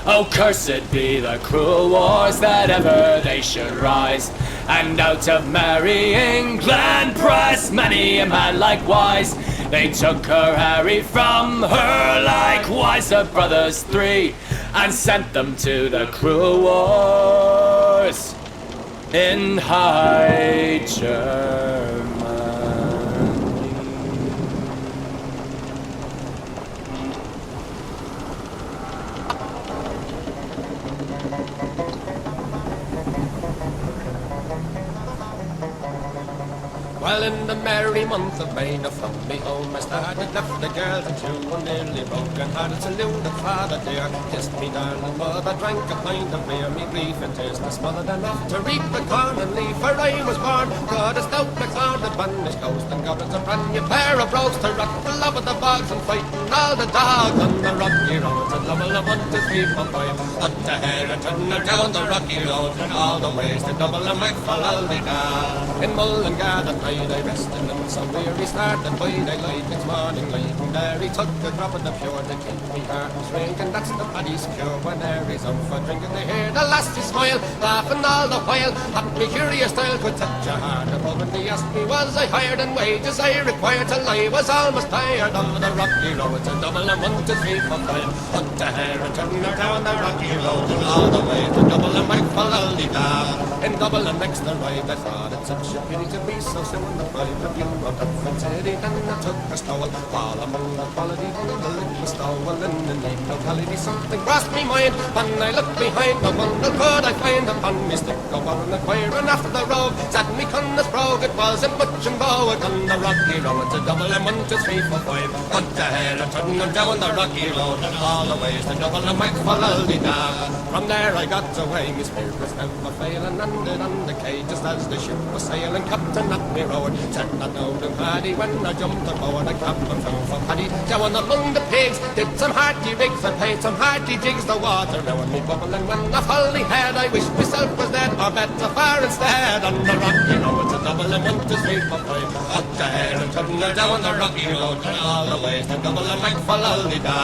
[SPEAKER 15] Oh, cursed be the cruel wars that ever they should rise. And out of merry England pressed many a man likewise. They took her Harry from her, likewise her brothers three, and sent them to the cruel wars in High Germany.
[SPEAKER 16] Well, in the merry month of May, now from me home I started, left the girls and two were nearly broken hearted. Saluted father dear, kissed me darling mother, drank a pint of beer, me grief and tears was smothered enough to reap the corn and leaf. For I was born, God a stout McLeod, the banished ghost and goblins, a brand new pair of brogues to rock the love of the bogs and fighting all the dogs on the rocky roads. And love of 1, 2, 3, 4, 5, up the hair and turn her down the rocky road, and all the ways to double and make for Aldina. In Mullingar that night I rested and so weary started by daylight. It's morning light and there he took a drop of the pure to keep me heart drinking. That's the paddy's cure when there is out for drinking. They hear the lassie smile, laughing all the while. At me curious style could touch a heart above, and they asked me was I hired in wages I required till I was almost tired of the rocky road. It's a double and 1, 2, 3, 4, 5. Put the hair and turn her down the rocky road, and all the way to double and make for Aldina. In double and next arrived I thought it such a pity to be so soon. The private view of the front city, then I took a stroll while among the quality of the little stowel in the neat locality. Something crossed me mind when I looked behind. The one that could I find upon me stick a warren acquiring after the road. Sat me Connors brogue, it wasn't much in bow on the rocky road. It's a double and 1, 2, 3, 4, 5. Put the hair and turn her down the rocky road, and all the ways to double and make for Aldina. From there I got away, my spirit was never failing, landed on the quay just as the ship was sailing. Captain at me road, said not down to Paddy when I jumped aboard. I camped and fell for Paddy down among the pigs, did some hearty rigs and paid some hearty jigs. The water now and me bubbling when I fully had. I wished myself was dead or better far instead. On the rocky road, it's a double and 1, 2, 3, 4, 5. Up the hair and turn her down the rocky road, and all the ways to double and make for Aldina.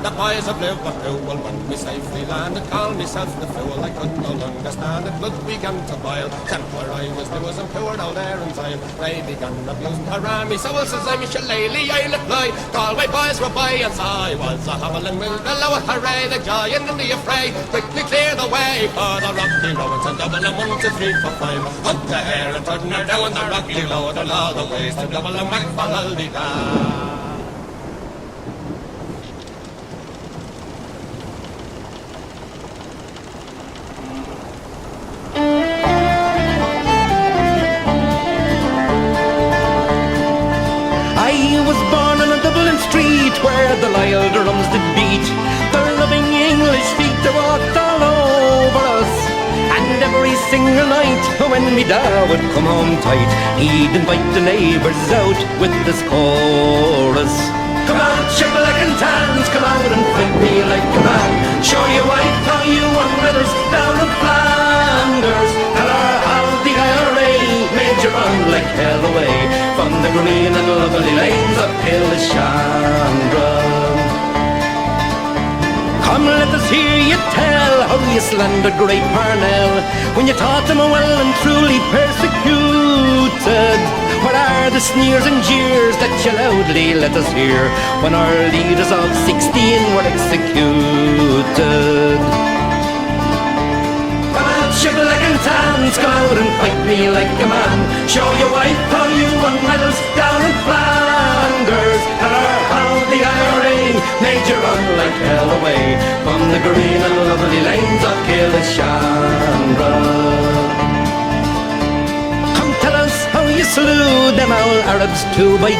[SPEAKER 16] The boys of Liverpool, when we safely landed, called myself the fool. I could no longer stand it, blood began to boil. Temper I was new as and poured out air and time. They began abusing her army, so says I'm shillelagh, I reply. Galway boys were by, and so I was a hobbling with the lower hooray, the giant in the affray. Quickly clear the way for the rocky road, and double and 1, 2, 3, 4, 5. Up the hair and turn her down the rocky road, and all the ways to double and make for Aldina.
[SPEAKER 17] Where the Lyle drums did beat, their loving English feet they walked all over us. And every single night when me dad would come home tight, he'd invite the neighbours out with this chorus. Come out, shibboleth and tans, come out and fight me like a man. Show your wife how you won medals down in Flanders. Tell her how the IRA made you run like hell away from the green and lovely lanes up hill to Shandron. Come, let us hear you tell how you slandered great Parnell when you taught them well and truly persecuted. What are are the sneers and jeers that you loudly let us hear when our leaders of 16 were executed. Come out, shibboleth and tans, come out and fight me like a man. Show your wife how you won medals down in Flanders. Tell her how the IRA made you run like hell away from the green and lovely lanes of Killishandra. You slew them all Arabs 2 by 2.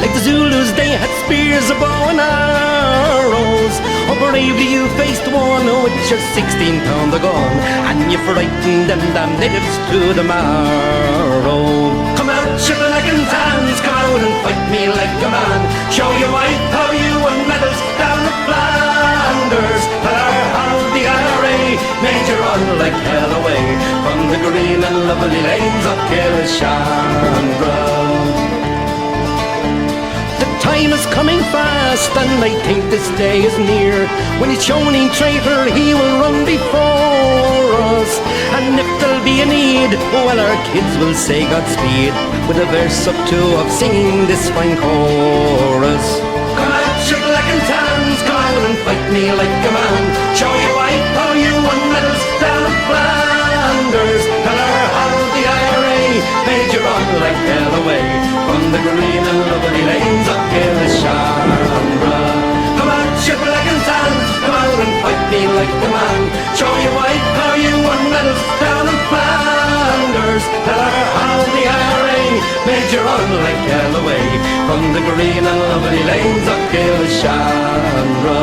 [SPEAKER 17] Like the Zulus they had spears, a bow and arrows. Oh bravely you faced one with your 16-pounder gun, and you frightened them damn natives to the marrow. Come out, shibboleth and tans, come out and fight me like a man. Show your wife how you won medals down in Flanders. Tell her how the IRA made you run like hell away from the green and lovely lanes of Killishandra. The time is coming fast, and I think this day is near, when each Shawnee traitor he will run before us. And if there'll be a need, well our kids will say Godspeed with a verse or two of singing this fine chorus. Come out, shibboleth and tans, come out and fight me like a man. Show your wife how you won medals down in Flanders. Tell her how the IRA made you run like hell away from the green and lovely lanes of Killishandra. Come out, shibboleth and tans, come out and fight me like a man. Show your wife how you won medals down in Flanders. Tell her how the IRA made you run like hell away from the green and lovely lanes of Killishandra.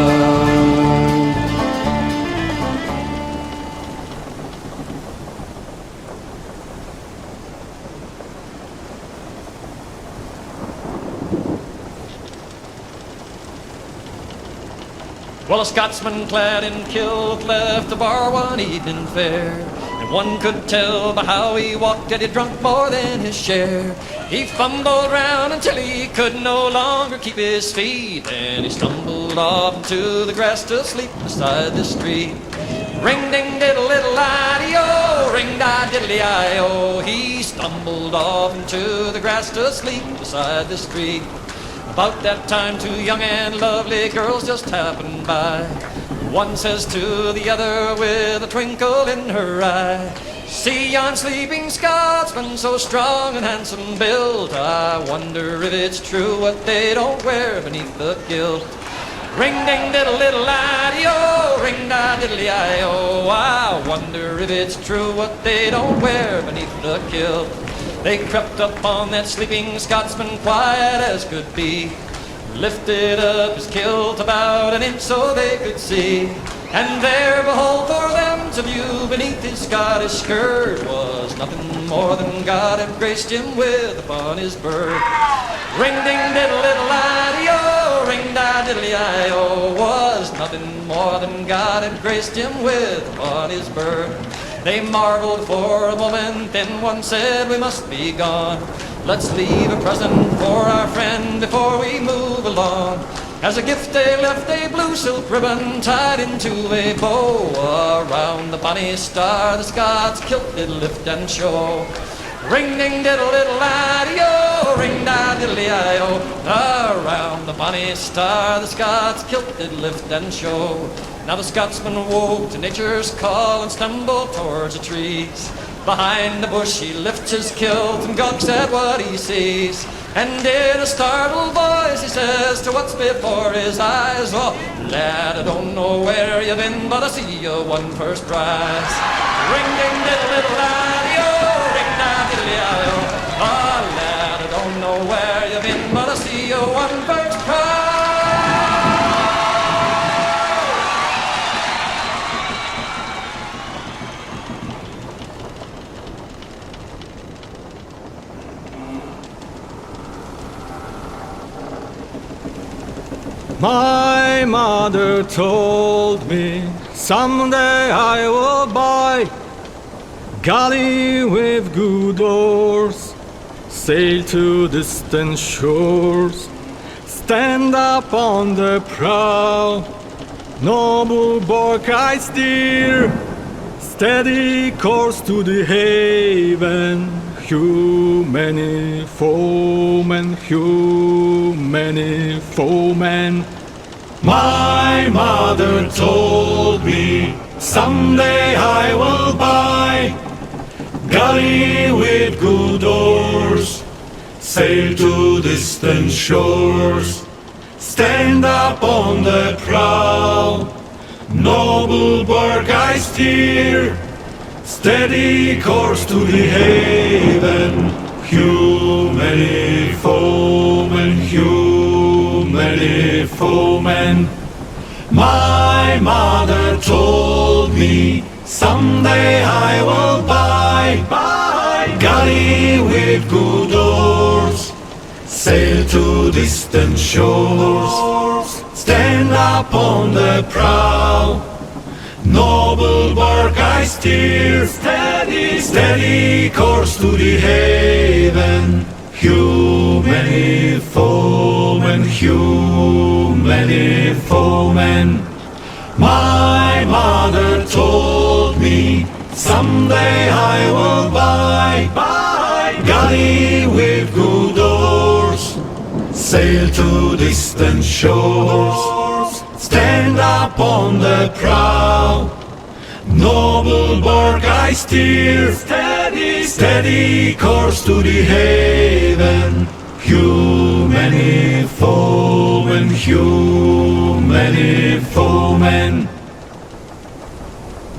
[SPEAKER 15] Well, a Scotsman clad in kilt left the bar one evening fair, and one could tell by how he walked that he'd drunk more than his share. He fumbled round until he could no longer keep his feet, and he stumbled off into the grass to sleep beside the street. Ring ding diddle little idee-o, ring da diddly-i-o. He stumbled off into the grass to sleep beside the street. About that time 2 young and lovely girls just happened by. One says to the other with a twinkle in her eye, see yon sleeping Scotsman so strong and handsome built, I wonder if it's true what they don't wear beneath the kilt. Ring ding diddle little idee-o, ring da diddly-i-o. I wonder if it's true what they don't wear beneath the kilt. They crept up on that sleeping Scotsman quiet as could be, lifted up his kilt about an inch so they could see, and there, behold, for them to view beneath his Scottish skirt was nothing more than God had graced him with upon his birth. Ring ding diddle little idee-o, ring da diddly-i-o, was nothing more than God had graced him with upon his birth. They marveled for a moment, then one said, we must be gone. Let's leave a present for our friend before we move along. As a gift they left a blue silk ribbon tied into a bow. Around the bonny star the Scots kilt did lift and show. Ring ding diddle little idee-o, ring da diddly-i-o. Around the bonny star the Scots kilt did lift and show. Now the Scotsman woke to nature's call and stumbled towards the trees. Behind the bush he lifts his kilt and gawks at what he sees. And in a startled voice he says to what's before his eyes, oh, lad, I don't know where you've been, but I see you won first prize. Ring ding diddle little idee-o, ring da diddly-i-o. Oh, lad, I don't know where you've been, but I see you won first prize.
[SPEAKER 18] My mother told me someday I will buy galley with good oars, sail to distant shores, stand up on the prow, noble bark I steer, steady course to the haven, many foemen, many foemen.
[SPEAKER 19] My mother told me someday I will buy galley with good oars, sail to distant shores, stand up on the prow, noble bark I steer, steady course to the haven. Many foemen, many foemen. My mother told me someday I will buy galley with good oars, sail to distant shores, stand up on the prow, noble bark I steer, steady course to the haven. Many foemen, many foemen. My mother told me someday I will buy galley with good oars, sail to distant shores, stand up on the prow, noble bark I steer, steady course to the haven. Many foemen, many foemen.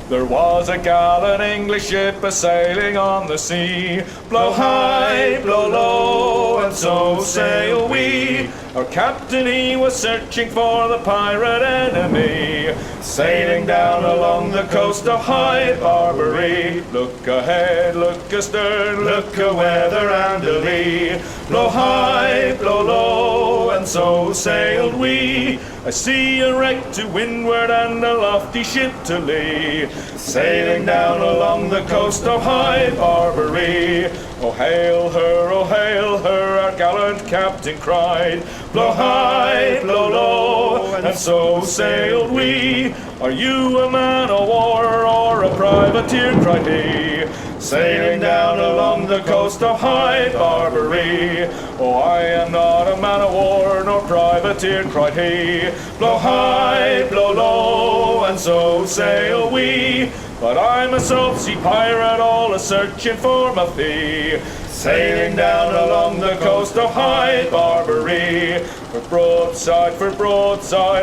[SPEAKER 20] There was a gallant English ship a-sailing on the sea. Blow high, blow low, and so sail we. Our captain, he was searching for the pirate enemy, sailing down along the coast of High Barbary. Look ahead, look astern, look a-weather and a lee. Blow high, blow low, and so sailed we. I see a wreck to windward and a lofty ship to lee, sailing down along the coast of High Barbary. Oh hail her, our gallant captain cried. Blow high, blow low, and so sailed we. Are you a man of war or a privateer, cried he, sailing down along the coast of High Barbary. Oh, I am not a man of war nor privateer, cried he. Blow high, blow low, and so sail we. But I'm a salt-sea pirate, all a-searching for my fee, sailing down along the coast of High Barbary. For broadside,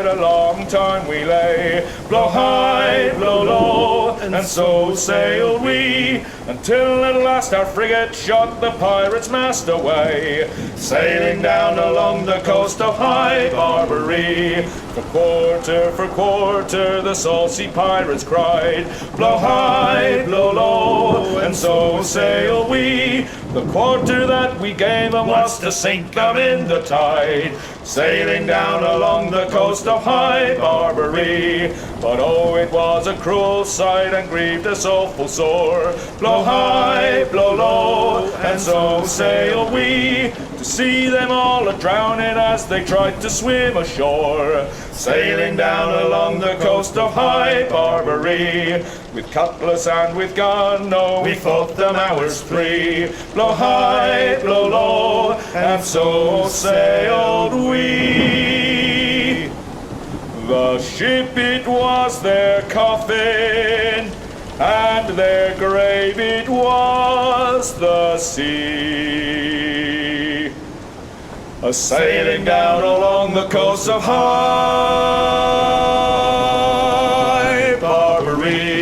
[SPEAKER 20] a long time we lay. Blow high, blow low, and so sailed we, until at last our frigate shot the pirate's mast away, sailing down along the coast of High Barbary. For quarter, the salt-sea pirates cried. Blow high, blow low, and so sail we. The quarter that we gave them was to sink them in the tide, sailing down along the coast of High Barbary. But oh, it was a cruel sight and grieved us awful sore. Blow high, blow low, and so sail we, to see them all a-drowning as they tried to swim ashore, sailing down along the coast of High Barbary. With cutlass and with gun, no, we fought them hours 3. Blow high, blow low, and so sailed we. The ship, it was their coffin, and their grave it was the sea, a-sailing down along the coast of High Barbary.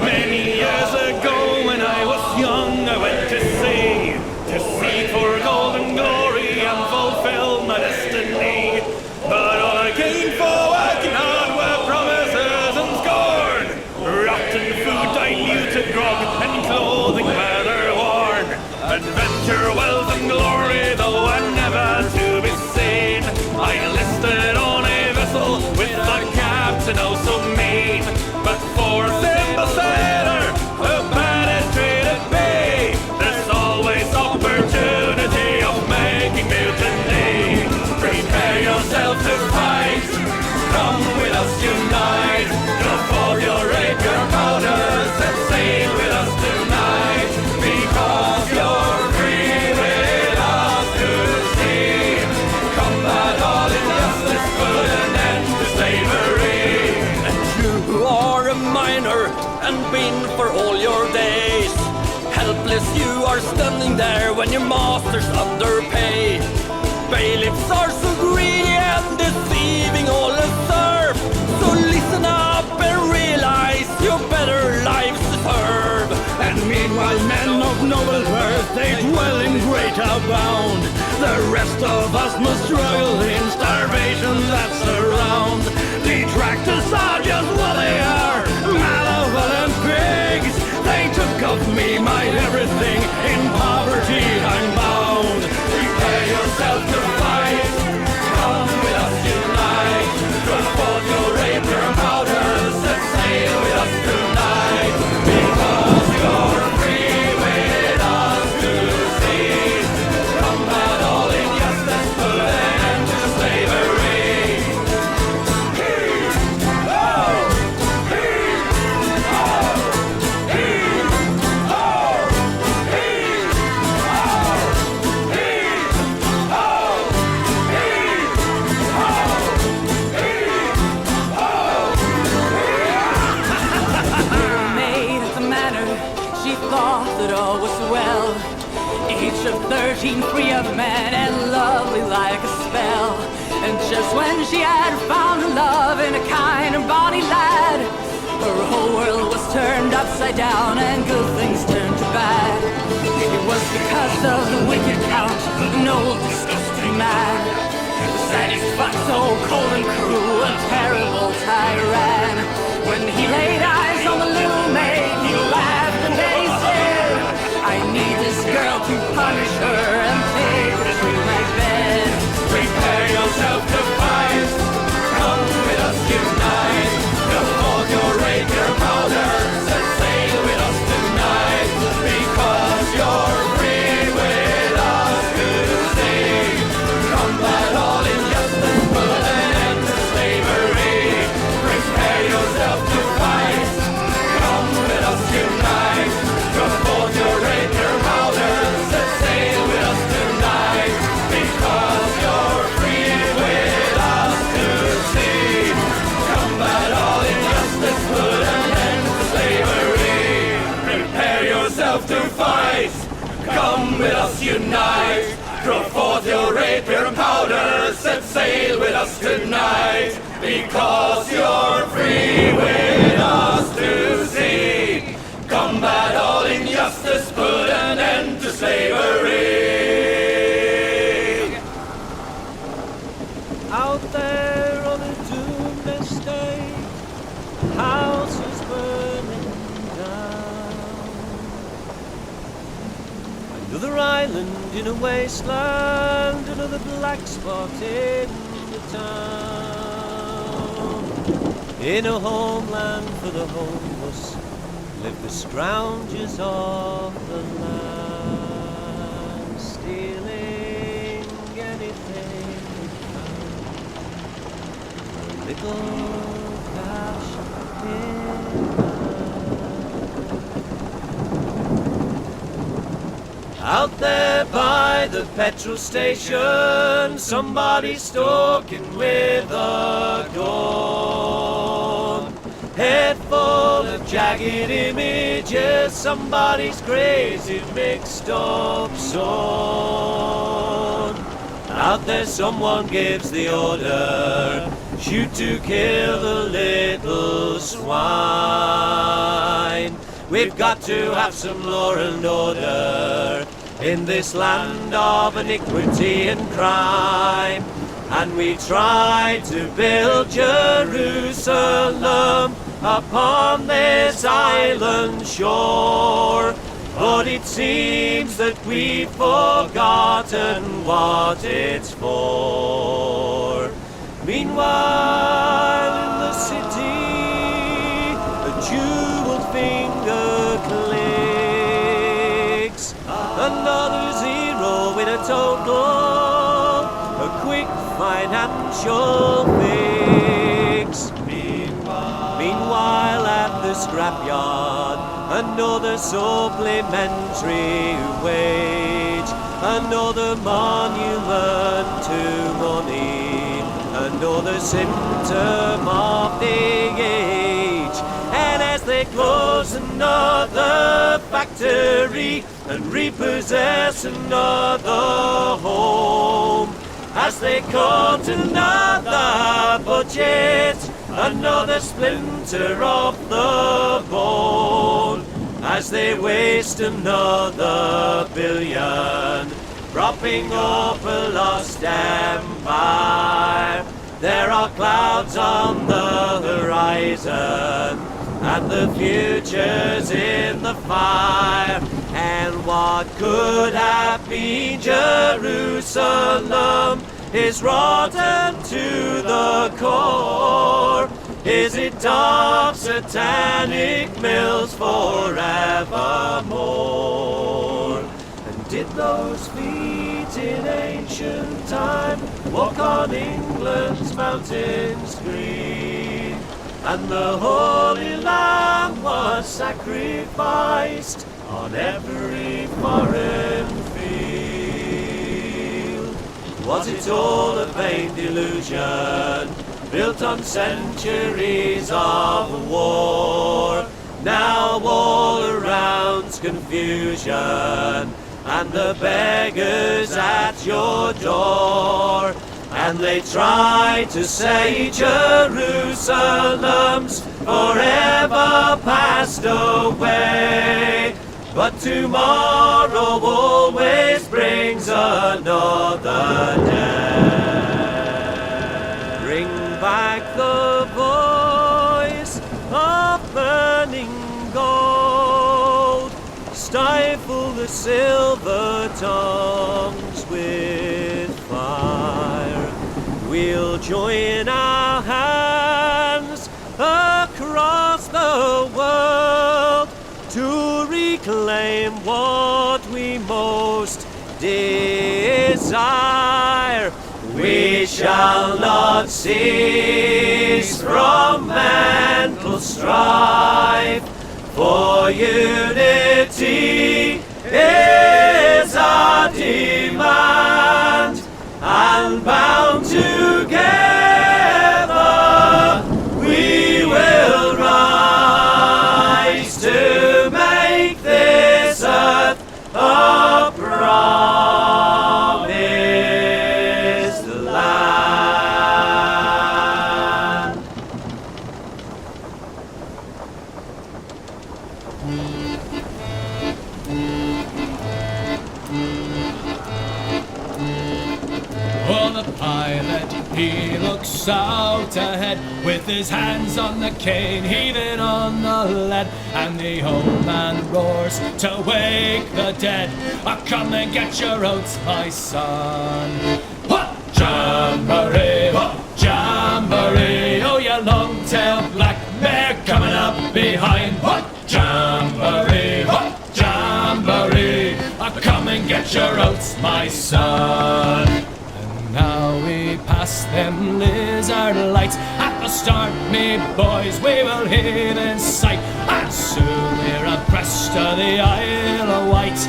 [SPEAKER 20] Many years ago when I was
[SPEAKER 9] hearts and oh so mean. But for a simple sailor who bad and treated me, there's always opportunity of making mutiny. Prepare yourself to fight, come with us unite. Go for your rapier powders and sail with us tonight. Because you're free with us to sea. Combat all injustice, put an end to slavery.
[SPEAKER 21] And you are a miner and been for all your days. Helpless you are standing there when your master's underpay. Bailiffs are so greedy and deceiving all the serf. So listen up and realize your better lives deserve.
[SPEAKER 22] And meanwhile men of noble birth, they dwell in great abound. The rest of us must struggle in starvation that's around. Detractors are just what they are, malevolent pigs. They took of me my everything, in poverty I'm bound.
[SPEAKER 9] Prepare yourself to fight, come with us unite. Go forth your rapier powders and sail with us tonight. Because you're free with us to sea. Combat all injustice, put an end to slavery.
[SPEAKER 8] Maid at the manor, she thought that all was well. Each of 13, free of man and lovely like a spell. And just when she had found her love in a kind and bonny lad, her whole world was turned upside down and good things turned to bad. It was because of the wicked count, an old disgusting man. The saddest fuck, so cold and cruel, a terrible tyran. When he laid eyes on the little maid, he laughed and they said, I need this girl to punish her and take her to my bed.
[SPEAKER 9] Prepare yourself to fight, come with us unite. Go forth your rapier powders and sail with us tonight. Because you're free with us to sea. Combat all injustice, put an end to slavery. Prepare yourself to fight, come with us unite. Go forth your rapier powders and sail with us tonight. Because you're free with us to sea. Combat all injustice, put an end to slavery. Prepare yourself to fight, come with us unite. Throw forth your rapier and powders and sail with us tonight. Because you're free with us to sea. Combat all injustice, put an end to slavery.
[SPEAKER 23] Out there on a doomed estate, houses burning down. Another island in a wasteland, another black spot in the town. In a homeland for the homeless live the scroungers of the land, stealing anything they found. A little cash in hand. Out there by the petrol station, somebody's stalking with a gun. Head full of jagged images, somebody's crazy mixed up son. Out there someone gives the order, shoot to kill the little swine. We've got to have some law and order in this land of iniquity and crime. And we try to build Jerusalem upon this island shore, but it seems that we've forgotten what it's for. Meanwhile in the city total, a quick financial fix. Meanwhile at the scrapyard, another supplementary wage, another monument to money, another symptom of the age. And as they close another factory and repossess another home, as they cut another budget, another splinter of the bone, as they waste another billion, propping up a lost empire. There are clouds on the horizon, and the future's in the fire. And what could have been Jerusalem is rotten to the core. Is it dark satanic mills forevermore? And did those feet in ancient time walk on England's mountains green? And the Holy Lamb was sacrificed on every foreign field. Was it all a vain delusion, built on centuries of war? Now all around's confusion, and the beggars at your door. And they try to say Jerusalem's forever passed away, but tomorrow always brings another day. Bring back the voice of burning gold, stifle the silver tongues with fire. We'll join our hands across the world to reclaim what we most desire. We shall not cease from mental strife, for unity is our demand, and bound together we will rise to make this earth a promised land.
[SPEAKER 22] Oh, the pilot, he looks out ahead with his hands on the cane, heaving on the lead. And the old man roars to wake the dead. Come and get your oats, my son. What? Jamboree, what? Jamboree. Oh, you long-tailed black mare coming up behind. What? Jamboree, what? Jamboree. Come and get your oats, my son. Now we pass them lizard lights. At the start, me boys, we will heave in sight. And soon we're abreast of the Isle of Wight.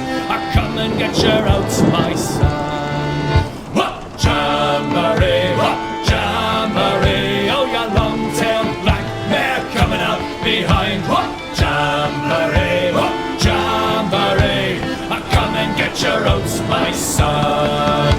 [SPEAKER 22] Come and get your oats, my son. What? Jamboree, what? Jamboree. Oh, you long-tailed black mare coming up behind. What? Jamboree, what? Jamboree. Come and get your oats, my son.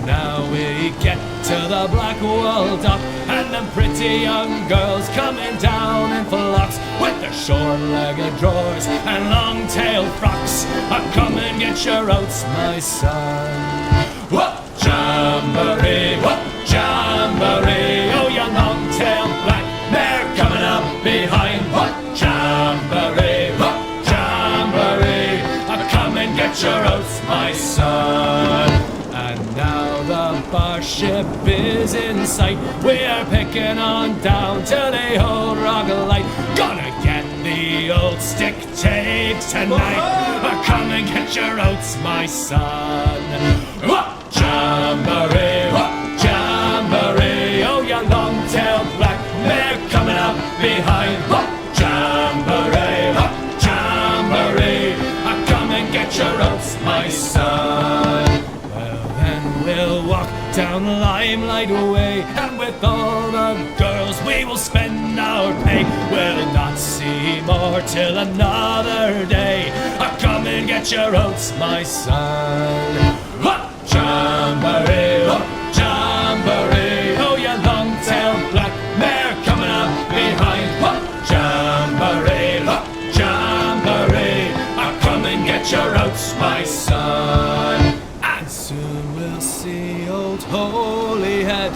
[SPEAKER 22] Now we get to the Blackwall dock, and them pretty young girls coming down in flocks with their short-legged drawers and long-tailed frocks. Come and get your oats, my son. What? Jamboree, what? Jamboree. Oh, you long-tailed black mare coming up behind. What? Jamboree, what? Jamboree. Come and get your oats, my son. And now the bar ship is in sight. We are picking on down to the old Rock Light. Gonna get the old stick take tonight. Come and get your oats, my son.
[SPEAKER 20] Jamboree, jamboree, oh you long-tailed black mare coming up behind. Jamboree, jamboree, come and get your oats, my son. Well then we'll walk down Limelight Way, and with all the girls we will spend our pay. We'll not see more till another day. Come and get your oats, my son. Jamboree, jamboree, oh you long-tailed black mare coming up behind. Jamboree, jamboree, come and get your oats, my son. And soon we'll see old Holyhead.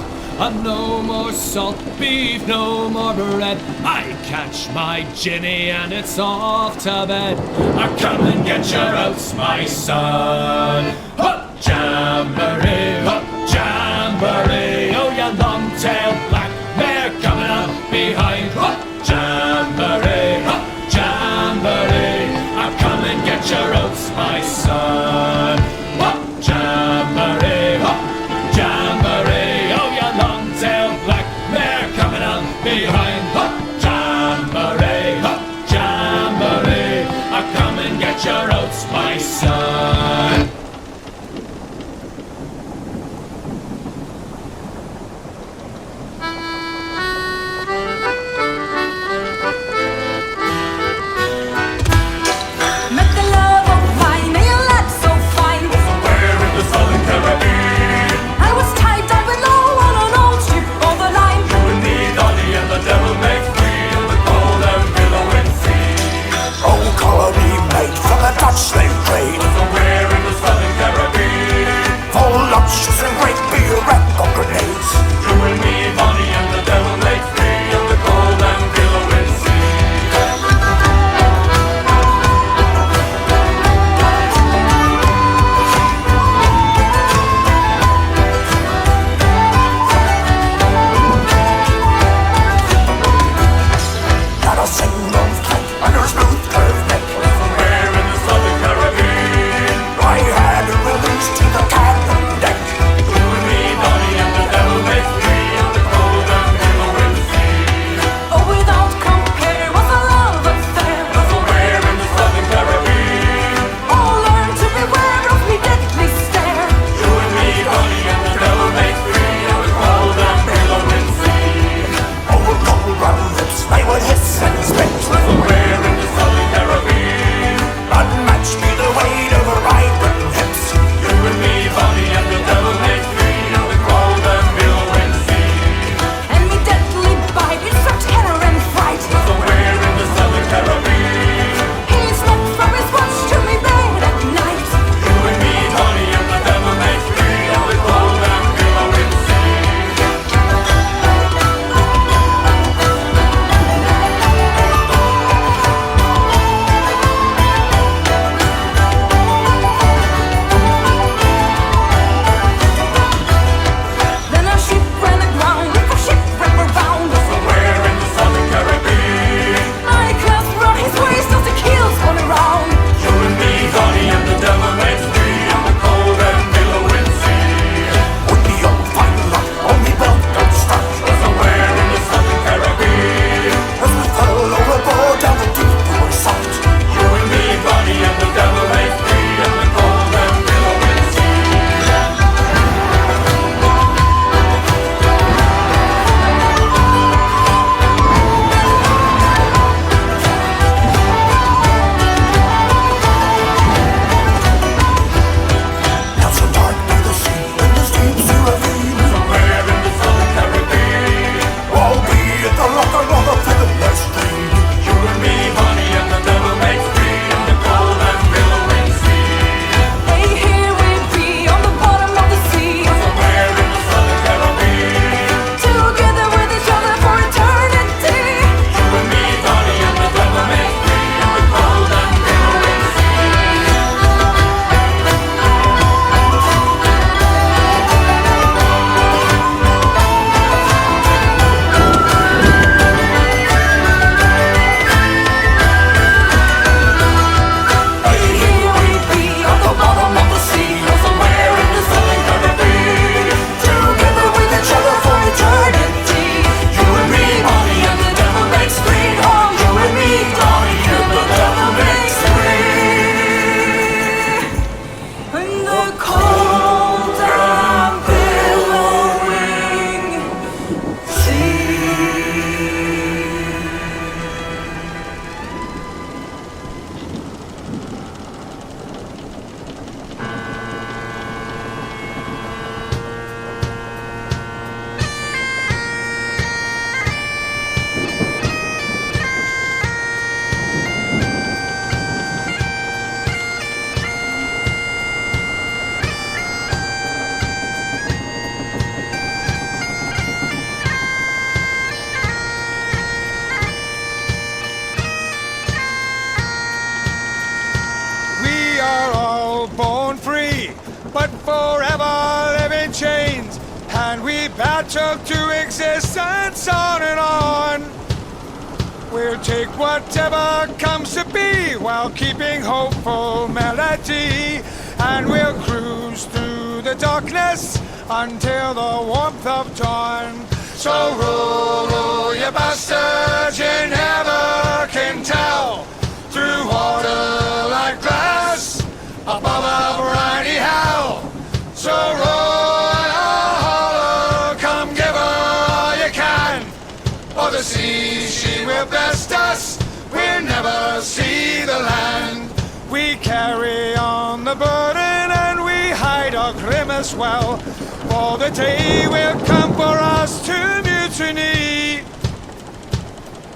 [SPEAKER 20] No more salt beef, no more bread. I catch my ginny and it's off to bed. Come and get your oats, my son. Jamboree, jamboree, oh you long-tailed black mare coming up behind. Jamboree, jamboree, come and get your oats, my son. Jamboree, jamboree, oh you long-tailed black mare coming up behind. Jamboree, jamboree, come and get your oats, my son.
[SPEAKER 2] Met the love of wine, a lad so fine,
[SPEAKER 10] and we battle to existence on and on. We'll take whatever comes to be while keeping hopeful melody, and we'll cruise through the darkness until the warmth of dawn. So roll, roll your bastards, you never can tell, through water like glass, above a briny hell. So roll and hollow, come give her all you can, for the sea she will best us, we'll never see the land. We carry on the burden and we hide our grimace well, for the day will come for us to mutiny.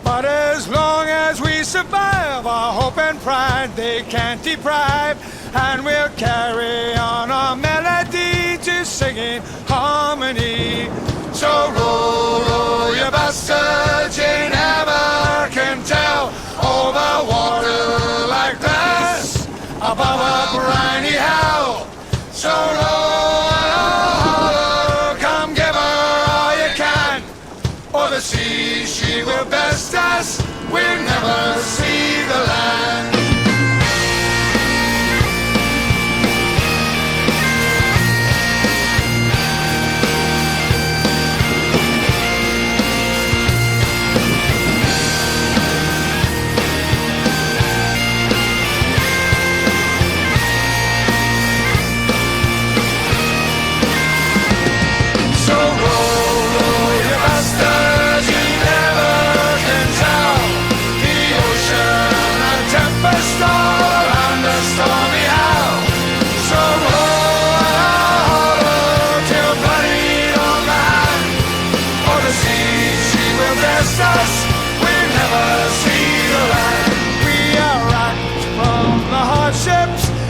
[SPEAKER 10] But as long as we survive, our hope and pride they can't deprive, and we'll carry on our melody to sing in harmony. So roll, roll your bastards, you never can tell, over water like glass, above a briny hell. So roll and hollow, come give her all you can, or the sea she will best us, we'll never see the land.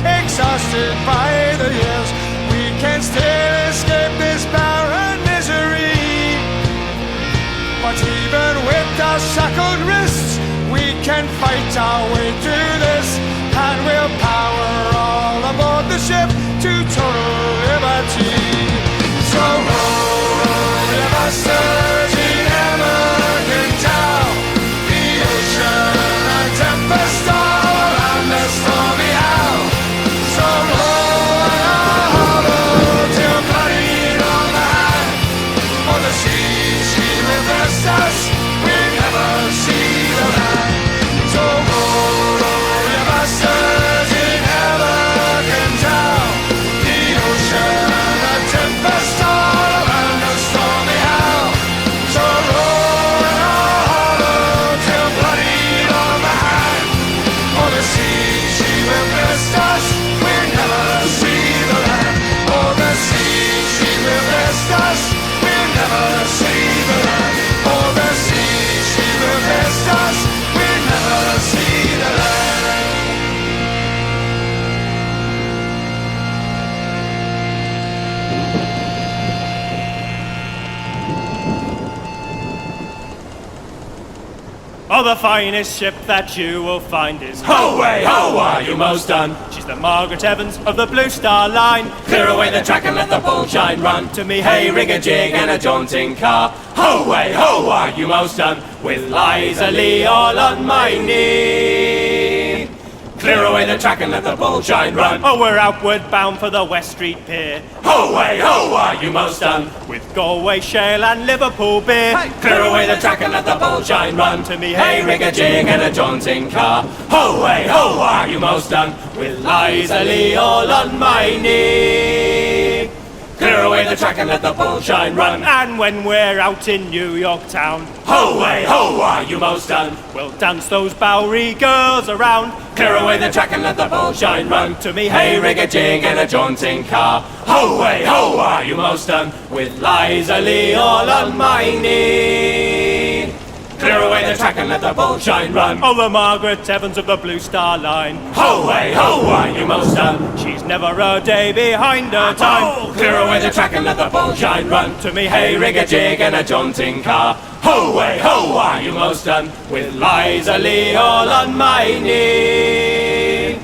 [SPEAKER 10] Exhausted by the years, we can still escape this barren misery. But even with our shackled wrists, we can fight our way through this, and we'll power all aboard the ship to total liberty. So roll your bastards, you never can tell, the ocean a tempest all around the stormy howl. So roll and hollow till bloodied on the hand, for the sea she will best us, we'll never see the land. So roll your bastards, you never can tell, the ocean a tempest all around the stormy howl. So roll and hollow till bloodied on the hand, for the sea she will best us, never see the land. Oh, the sea, she will best us, we'll never see the land. Oh, the sea, she will best us, we'll never see the land.
[SPEAKER 23] Oh, the finest ship that you will find is
[SPEAKER 11] Ho-way, ho, are you most done?
[SPEAKER 23] She's the Margaret Evans of the Blue Star Line.
[SPEAKER 11] Clear away the track and let the bullshine run.
[SPEAKER 23] To me,
[SPEAKER 11] Hey, rig a jig and a jaunting car. Ho-way, ho, are you most done? With Liza Lee all on my knee. Clear away the track and let the bullshine run.
[SPEAKER 23] Oh, we're outward bound for the West Street Pier.
[SPEAKER 11] Ho-way, ho, are you most done?
[SPEAKER 23] With Galway shale and Liverpool beer.
[SPEAKER 11] Clear away the track and let the bullshine run.
[SPEAKER 23] To me,
[SPEAKER 11] Hey, rig a jig and a jaunting car. Ho-way, ho, are you most done? With Liza Lee all on my knee. Clear away the track and let the bullshine run.
[SPEAKER 23] And when we're out in New York town,
[SPEAKER 11] ho-way, ho, are you most done?
[SPEAKER 23] We'll dance those Bowery girls around.
[SPEAKER 11] Clear away the track and let the bullshine run.
[SPEAKER 23] To me,
[SPEAKER 11] hey, rig a jig and a jaunting car. Ho-way, ho, are you most done? With Liza Lee all on my knee. Clear away the track and let the bullshine run.
[SPEAKER 23] Oh, the Margaret Evans of the Blue Star Line.
[SPEAKER 11] Ho-way, ho, are you most done?
[SPEAKER 23] She's never a day behind her time.
[SPEAKER 11] Clear away the track and let the bullshine run.
[SPEAKER 23] To me,
[SPEAKER 11] hey, rig a jig and a jaunting car. Ho-way, ho, are you most done? With Liza Lee all on my knee.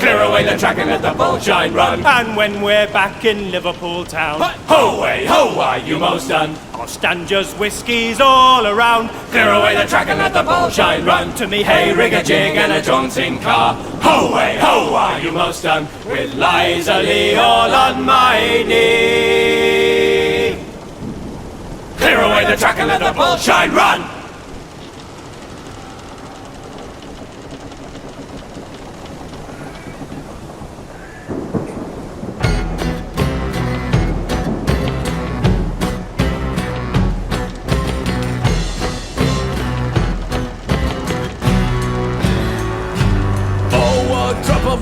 [SPEAKER 11] Clear away the track and let the bullshine run.
[SPEAKER 2] And when we're back in Liverpool town,
[SPEAKER 11] Ho-way, ho-why, you most done.
[SPEAKER 2] I'll stand just whiskies all around.
[SPEAKER 11] Clear away the track and let the bullshine run.
[SPEAKER 2] To me,
[SPEAKER 11] Hey, rig a jig and a jaunting car. Ho-way, ho-why, you most done. With Liza Lee all on my knee. Clear away the track and let the bullshine run.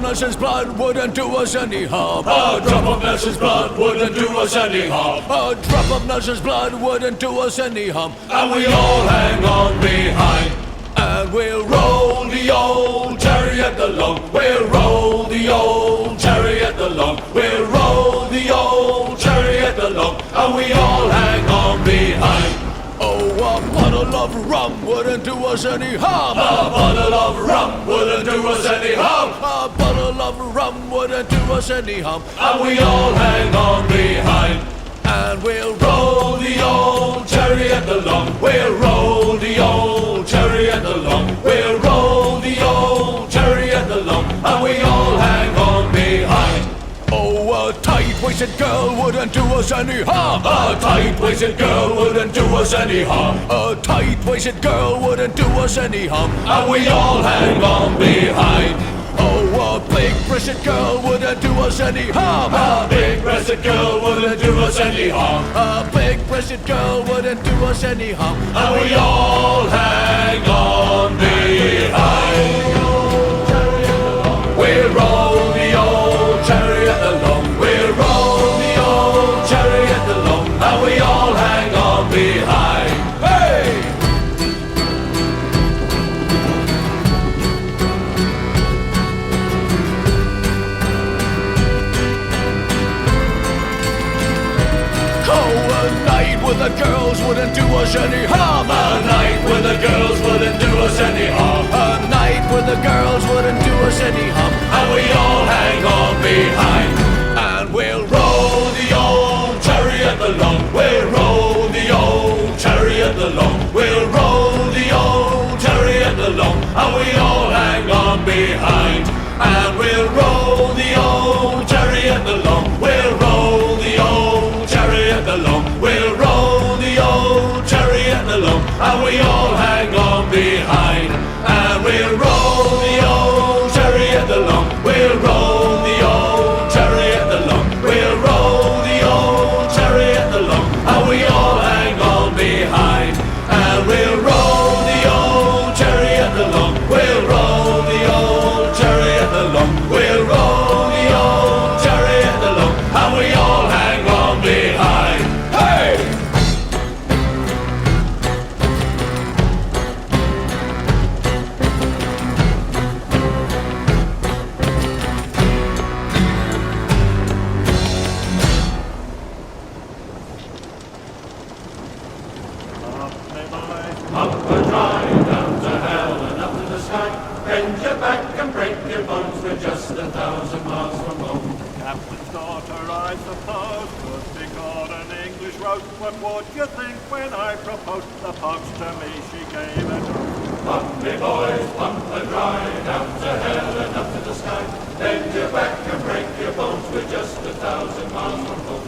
[SPEAKER 22] Nelson's blood wouldn't do us any harm.
[SPEAKER 19] A drop of Nelson's blood wouldn't do us any harm.
[SPEAKER 22] A drop of Nelson's blood wouldn't do us any harm.
[SPEAKER 19] And we all hang on behind.
[SPEAKER 22] And we'll
[SPEAKER 19] roll the old chariot along. We'll roll the old chariot along. We'll roll the old chariot along. And we all hang on behind.
[SPEAKER 22] Oh, a bottle of rum wouldn't do us any harm.
[SPEAKER 19] A bottle of rum wouldn't do us any harm.
[SPEAKER 22] A bottle of rum wouldn't do us any harm.
[SPEAKER 19] And we all hang on behind.
[SPEAKER 22] And we'll
[SPEAKER 19] roll the old chariot along. We'll roll the old chariot along. We'll roll the old chariot along. And we all hang on behind.
[SPEAKER 22] Oh, a tight-waisted girl wouldn't do us any harm.
[SPEAKER 19] A tight-waisted girl wouldn't do us any harm.
[SPEAKER 22] A tight-waisted girl wouldn't do us any harm.
[SPEAKER 19] And we all hang on behind.
[SPEAKER 22] Oh, a big-breasted girl wouldn't do us any harm.
[SPEAKER 19] A big-breasted girl wouldn't do us any harm.
[SPEAKER 22] A big-breasted girl wouldn't do us any harm.
[SPEAKER 19] And we all hang on behind. We'll roll the old chariot along. We'll roll the old chariot along. And we all hang on behind. Hey!
[SPEAKER 22] Oh, a night with the girls wouldn't do us any harm.
[SPEAKER 19] A night with the girls wouldn't do us any harm.
[SPEAKER 22] A night with the girls wouldn't do us any harm.
[SPEAKER 19] And we all hang on behind.
[SPEAKER 22] And we'll
[SPEAKER 19] roll the old chariot along. We'll roll the old chariot along. We'll roll the old chariot along. And we all hang on behind. And we'll roll the old chariot along. We'll roll the old chariot along. We'll roll the old chariot along. And we all hang on behind. And we'll roll the old chariot along. We'll roll the old chariot along. We'll roll the old chariot along. And we all hang on behind. And we'll roll the old chariot along. We'll roll the old chariot along. We'll roll the old chariot along. And we all hang on behind. Hey!
[SPEAKER 23] Up and dry, down to hell and up to the sky. Bend your back and break your bones. We're just 1,000 miles from home.
[SPEAKER 5] Captain's daughter, I suppose, could be called an English rose. What would you think when I proposed? The pox to me she gave a dose.
[SPEAKER 23] Pump me boys, pump and dry, down to hell and up to the sky. Bend your back and break your bones. We're just 1,000 miles from home.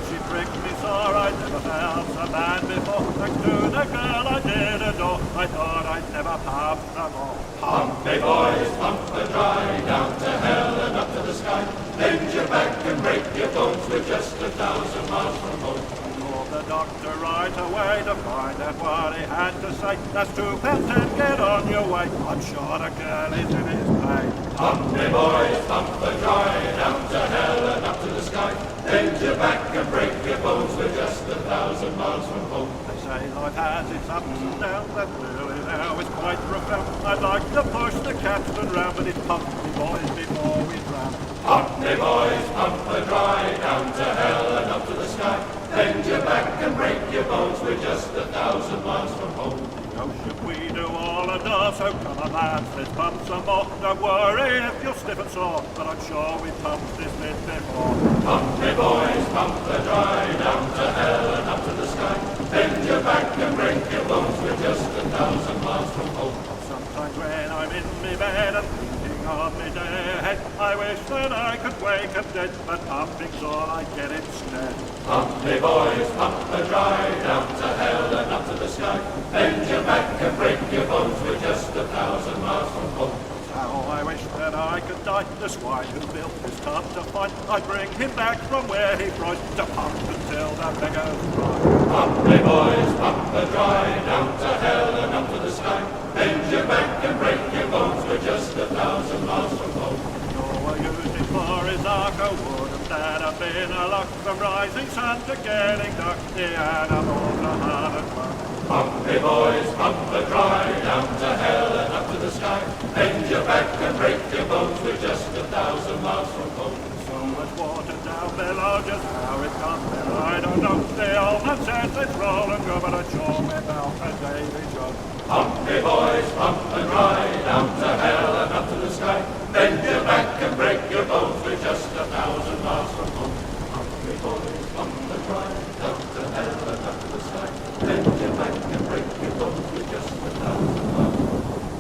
[SPEAKER 5] She pricked me sore, I never felt so bad before. Next to the girl I did adore, I thought I'd never pump no more.
[SPEAKER 23] Pump me boys, pump and dry, down to hell and up to the sky. Bend your back and break your bones. We're just 1,000 miles from home.
[SPEAKER 5] Called the doctor right away to find out what he had to say. That's £2.10, get on your way. I'm sure the girl is in his pay.
[SPEAKER 23] Pump me boys, pump and dry, down to hell and up to the sky. Bend your back and break your bones. We're just 1,000 miles from home.
[SPEAKER 5] They say life has its ups and downs, that really now is quite profound. I'd like to push the capstan round, but it pumped me boys before we drown.
[SPEAKER 23] Pump me boys, pump and dry, down to hell and up to the sky. Bend your back and break your bones. We're just 1,000 miles from home.
[SPEAKER 2] How should we do all of this? So come on lads, let's pump some more. Don't worry if you're stiff and sore, but I'm sure we've pumped this bit before.
[SPEAKER 19] Pump me boys, pump the dry, down to hell and up to the sky. Bend your back and break your bones, we're just 1,000 miles from home.
[SPEAKER 2] Sometimes when I'm in me bed and thinking of me day ahead, I wish that I could wake up dead, but pumping's all I get instead.
[SPEAKER 19] Pump me boys, pump the dry, down to hell and up to the sky. Bend your back and break your bones, we're just 1,000 miles from home.
[SPEAKER 2] How I wish that I could die. The swine who built this tub to find, I'd bring him back from where he froze to pump until the beggars cry.
[SPEAKER 19] Pump me boys, pump the dry, down to hell and up to the sky. Bend your back and break your bones, we're just 1,000 miles from home.
[SPEAKER 2] Noah used it for his ark, oh wouldn't that have been a luck? From rising sun to getting dark, the animals are hard at work.
[SPEAKER 19] Pump me boys, pump the dry, down to hell and up to the sky. Bend your back and break your bones, we're just 1,000 miles from home.
[SPEAKER 2] So much water down below, just how it comes there, I don't know. The old man says let's roll and go, but I'm sure without a daily job.
[SPEAKER 19] Pump me boys, pump and dry, down to hell and up to the sky. Bend your back and break your bones, we're just 1,000 miles from home. Pump me boys, pump and dry, down to hell and up to the sky. Bend your back and break your bones, we're just 1,000 miles from home.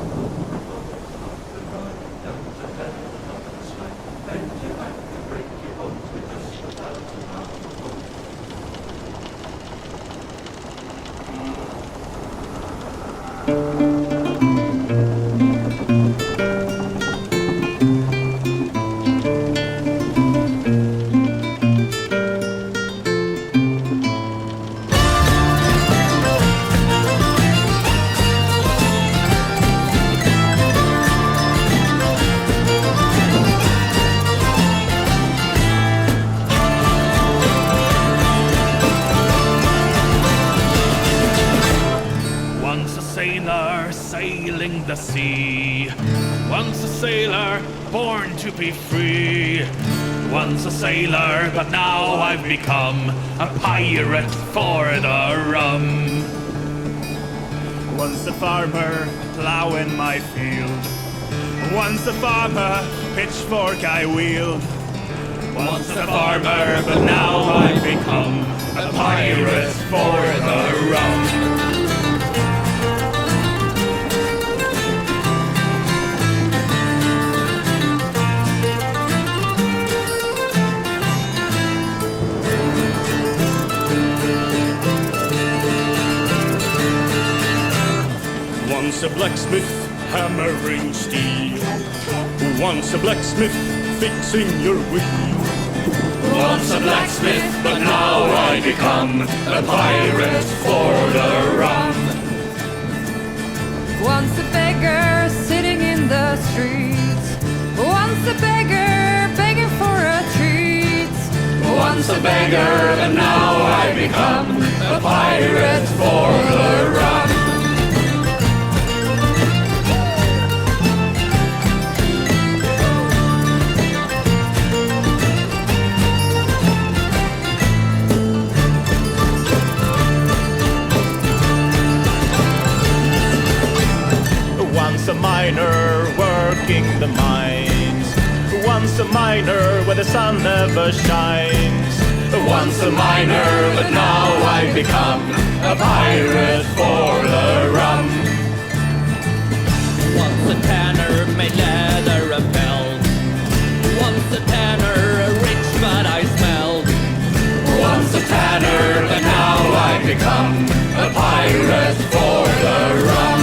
[SPEAKER 19] Pump and dry, down to hell and up to the sky. Bend your back and break your bones, we're just 1,000 miles from home.
[SPEAKER 22] Sailing the sea. Once a sailor, born to be free. Once a sailor, but now I've become a pirate for the rum.
[SPEAKER 2] Once a farmer, ploughing my field. Once a farmer, pitchfork I wield. Once a farmer, but now I've become a pirate for the rum. Once a blacksmith hammering steel. Once a blacksmith fixing your wheel.
[SPEAKER 19] Once a blacksmith, but now I become a pirate for the rum.
[SPEAKER 3] Once a beggar sitting in the streets. Once a beggar begging for a treat.
[SPEAKER 19] Once a beggar, but now I become a pirate for the rum.
[SPEAKER 2] Once a miner working the mines. Once a miner where the sun never shines.
[SPEAKER 19] Once a miner, but now I've become a pirate for the rum.
[SPEAKER 22] Once a tanner made leather a belt. Once a tanner, rich but I smelled.
[SPEAKER 19] Once a tanner, but now I've become a pirate for the rum.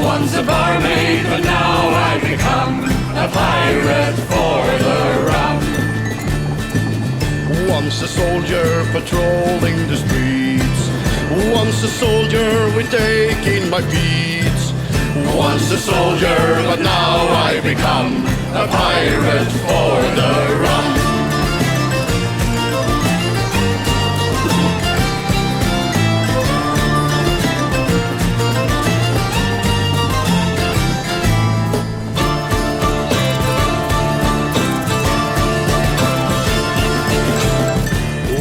[SPEAKER 19] Once a barmaid, but now I've become a pirate for the rum.
[SPEAKER 4] Once a soldier patrolling the streets. Once a soldier with taking my beats.
[SPEAKER 19] Once a soldier, but now I've become a pirate pirate for the rum.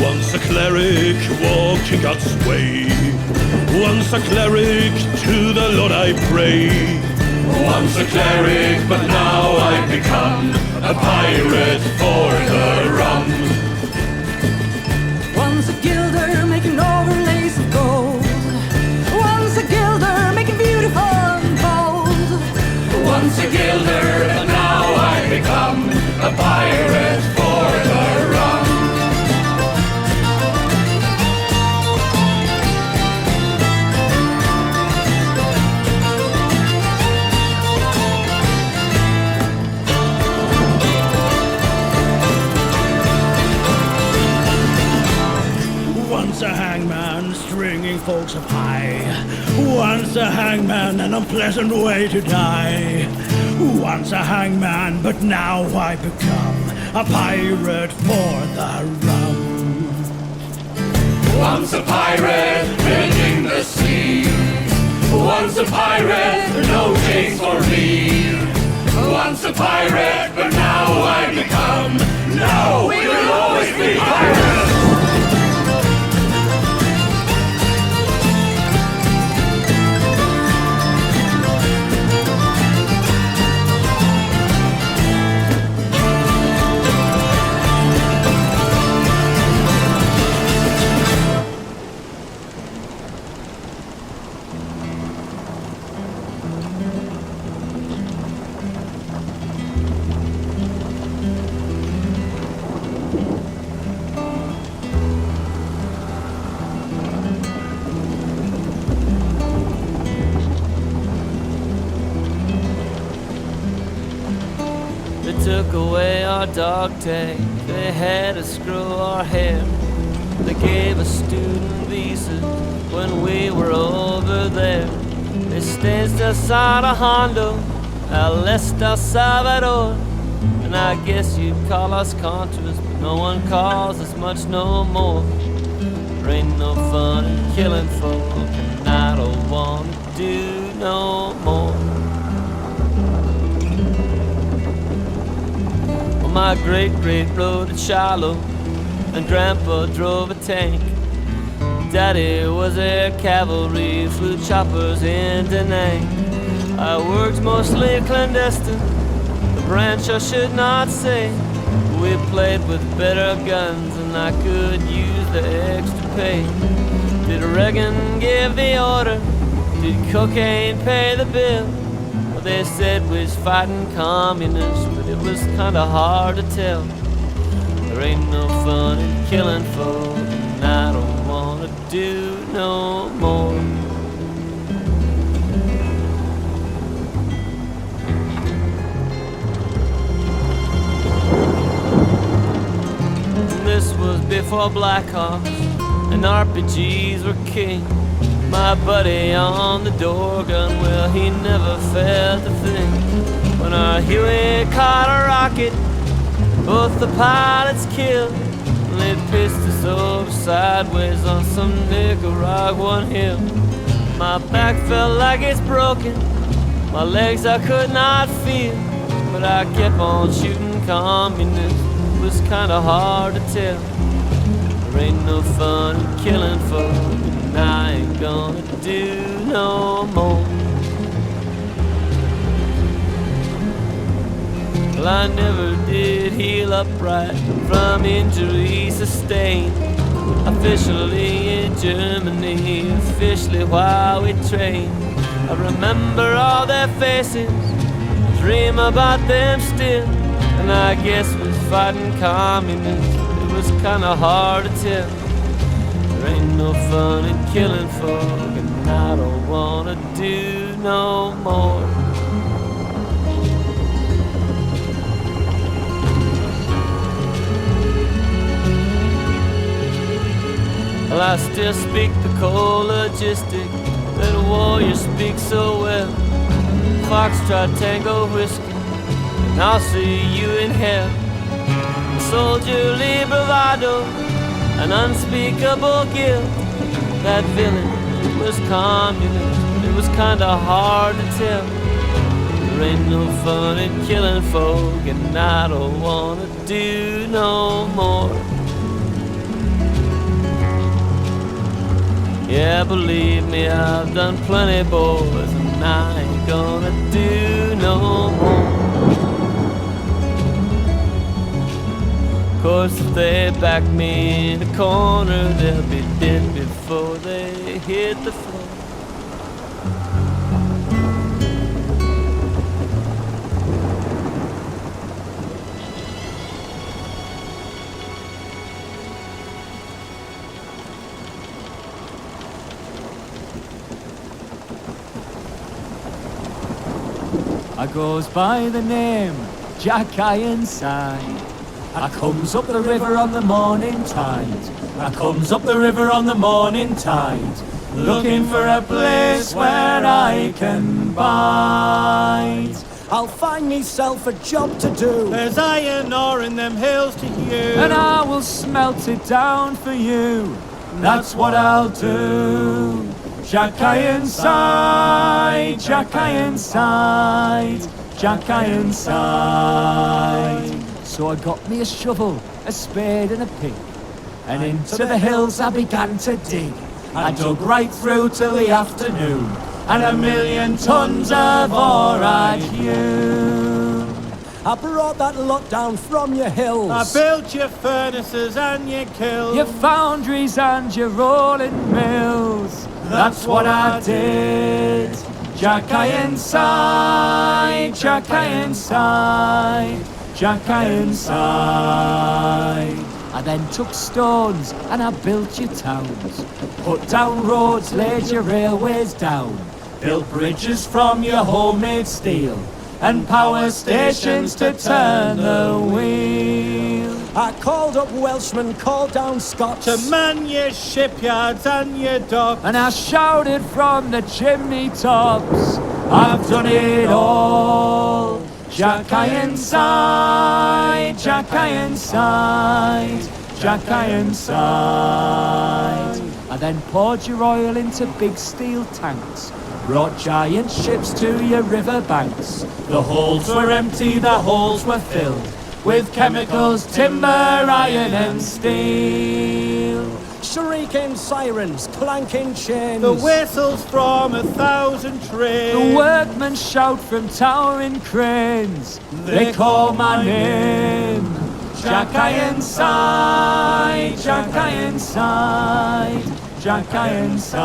[SPEAKER 1] Once a cleric walked in God's way. Once a cleric, to the Lord I pray.
[SPEAKER 19] Once a cleric, but now I've become a pirate for the rum.
[SPEAKER 3] Once a gilder making overlays of gold. Once a gilder making beautiful and bold.
[SPEAKER 19] Once a gilder, but now I've become a pirate for the rum.
[SPEAKER 22] Once a hangman stringing folks up high. Once a hangman, an unpleasant way to die. Once a hangman, but now I become a pirate for the rum.
[SPEAKER 19] Once a pirate, pillaging the sea. Once a pirate, no chains for me. Once a pirate, but now I become. No, we will always be pirates.
[SPEAKER 15] They took away our dog tag, they had us grow our hair. They gave us student visas when we were over there. They staged us out of Hondo, al este El Salvador. And I guess you'd call us Contras, but no one calls us much no more. There ain't no fun in killing folk, and I don't wanna do no more. My great-great rode at Shiloh, and Grandpa drove a tank. Daddy was air cavalry, flew choppers in Da Nang. I worked mostly clandestine, the branch I should not say. We played with better guns, and I could use the extra pay. Did Reagan give the order? Did cocaine pay the bill? Well, they said we was fighting communists, but it was kinda hard to tell. There ain't no fun in killing folk, and I don't wanna do no more. This was before Blackhawks and RPGs were king. My buddy on the door gun, well, he never felt a thing. When our Huey caught a rocket, both the pilots killed. And they pissed us over sideways on some Nicaraguan hill. My back felt like it's broken, my legs I could not feel. But I kept on shooting communists, it was kinda hard to tell. There ain't no fun in killing folk, and I ain't gonna do no more. Well, I never did heal upright from injuries sustained. Officially in Germany, officially while we trained. I remember all their faces, dream about them still. And I guess was fighting communists, it was kinda hard to tell. There ain't no fun in killing folk, and I don't wanna do no more. Well, I still speak the cold logistic that warriors speak so well. Foxtrot, Tango, Whiskey,
[SPEAKER 23] and I'll see you in hell. Soldierly bravado, an unspeakable guilt. That village was communist, it was kinda hard to tell. There ain't no fun in killing folk, and I don't wanna do no more. Yeah, believe me, I've done plenty, boys, and I ain't gonna do no more. Of course, if they back me in the corner, they'll be dead before they hit the floor.
[SPEAKER 22] I goes by the name Jack Ironside. I comes up the river on the morning tide. I comes up the river on the morning tide, looking for a place where I can bide.
[SPEAKER 6] I'll find myself a job to do.
[SPEAKER 22] There's iron ore in them hills to hew, and I will smelt it down for you. That's what I'll do. Jack Ironside, Jack Ironside, Jack Ironside. So I got me a shovel, a spade and a pick, and into the hills I began to dig. I dug right through till the afternoon, and 1,000,000 tons of ore I'd hewn.
[SPEAKER 6] I brought that lot down from your hills.
[SPEAKER 22] I built your furnaces and your kilns, your foundries and your rolling mills. That's what I did. Jack Ironside, Jack Ironside, Jack Ironside. I then took stones and I built your towns, put down roads, laid your railways down, built bridges from your homemade steel, and power stations to turn the wheel.
[SPEAKER 6] I called up Welshmen, called down Scots
[SPEAKER 22] to man your shipyards and your docks, and I shouted from the chimney tops, I've done it all. Jack Ironside, Jack Ironside, Jack Ironside. I then poured your oil into big steel tanks, brought giant ships to your river banks. The holds were empty, the holes were filled with chemicals, timber, iron and steel.
[SPEAKER 6] Shrieking sirens, clanking chains,
[SPEAKER 22] the whistles from 1,000 trains, the workmen shout from towering cranes. They call my name, Jack Ironside, Jack Ironside, Jack Ironside.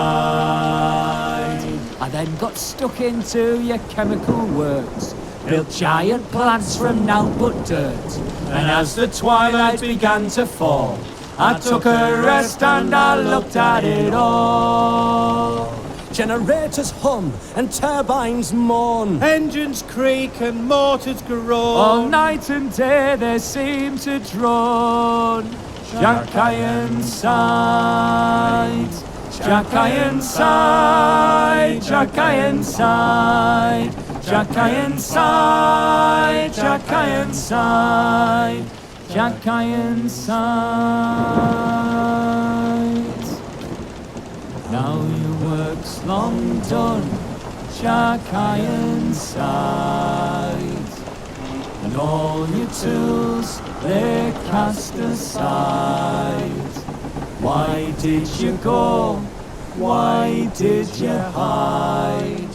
[SPEAKER 22] I then got stuck into your chemical works, built giant plants from naught but dirt, and as the twilight began to fall, I took a rest and I looked at it all.
[SPEAKER 6] Generators hum and turbines moan,
[SPEAKER 22] engines creak and motors groan. All night and day they seem to drone. Jack Ironside, Jack Ironside, Jack Ironside, Jack Ironside, Jack Ironside, Jack Ironside. Now your work's long done, Jack Ironside, and all your tools they cast aside. Why did you go? Why did you hide?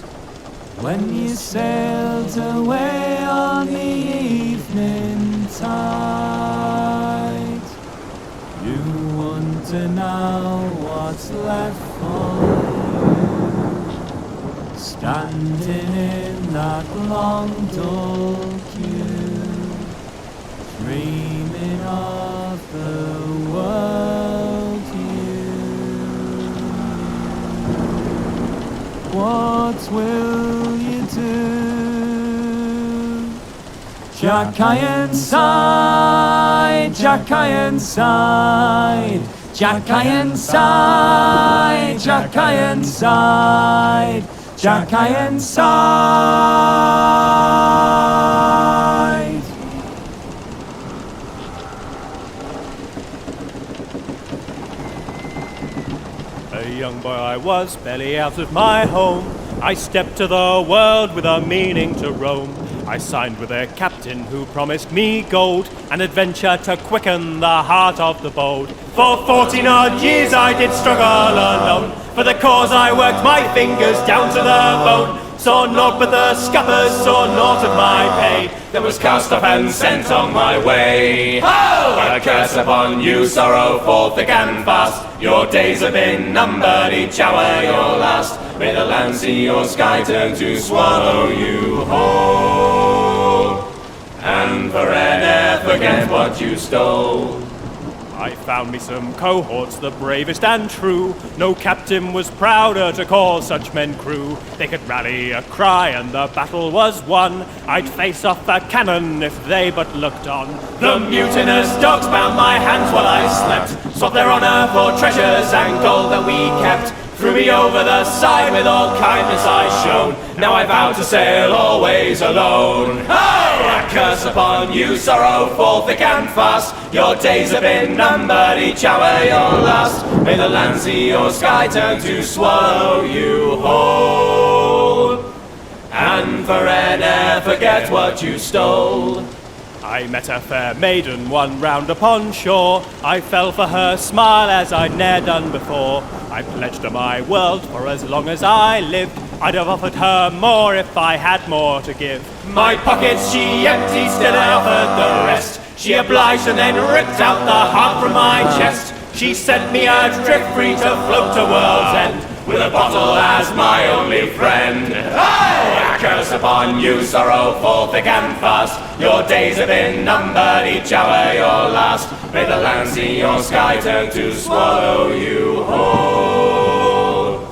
[SPEAKER 22] When you sailed away on the evening tide, you wonder now what's left for you, standing in that long dull queue, dreaming of the world you. What will you do? Jack Ironside, Jack Ironside, Jack Ironside, Jack Ironside, Jack Ironside.
[SPEAKER 7] was barely out of my home. I stepped to the world with a meaning to roam. I signed with a captain who promised me gold, an adventure to quicken the heart of the bold. For 14 odd years I did struggle alone. For the cause I worked my fingers down to the bone. Saw naught but the scuppers, saw naught of my pay.
[SPEAKER 11] That was cast off and sent on my way.
[SPEAKER 7] Ho!
[SPEAKER 11] A curse upon you, sorrowful, thick and fast. Your days have been numbered, each hour your last. May the land, sea, or sky turn to swallow you whole, and forever forget what you stole.
[SPEAKER 7] I found me some cohorts, the bravest and true. No captain was prouder to call such men crew. They could rally a cry and the battle was won. I'd face off a cannon if they but looked on.
[SPEAKER 11] The mutinous dogs bound my hands while I slept, swapped their honour for treasures and gold that we kept. Threw me over the side with all kindness I shown. Now I vow to sail always alone. A curse upon you, sorrowful, thick and fast. Your days have been numbered, each hour your last. May the land, sea, or sky turn to swallow you whole, and forever forget what you stole.
[SPEAKER 7] I met a fair maiden one round upon shore. I fell for her smile as I'd ne'er done before. I pledged her my world for as long as I lived. I'd have offered her more if I had more to give.
[SPEAKER 11] My pockets she emptied, still I offered the rest. She obliged and then ripped out the heart from my chest. She sent me adrift free to float to world's end, with a bottle as my only friend. A curse upon you, sorrowful, thick and fast. Your days have been numbered, each hour your last. May the land, sea, or sky turn to swallow you whole,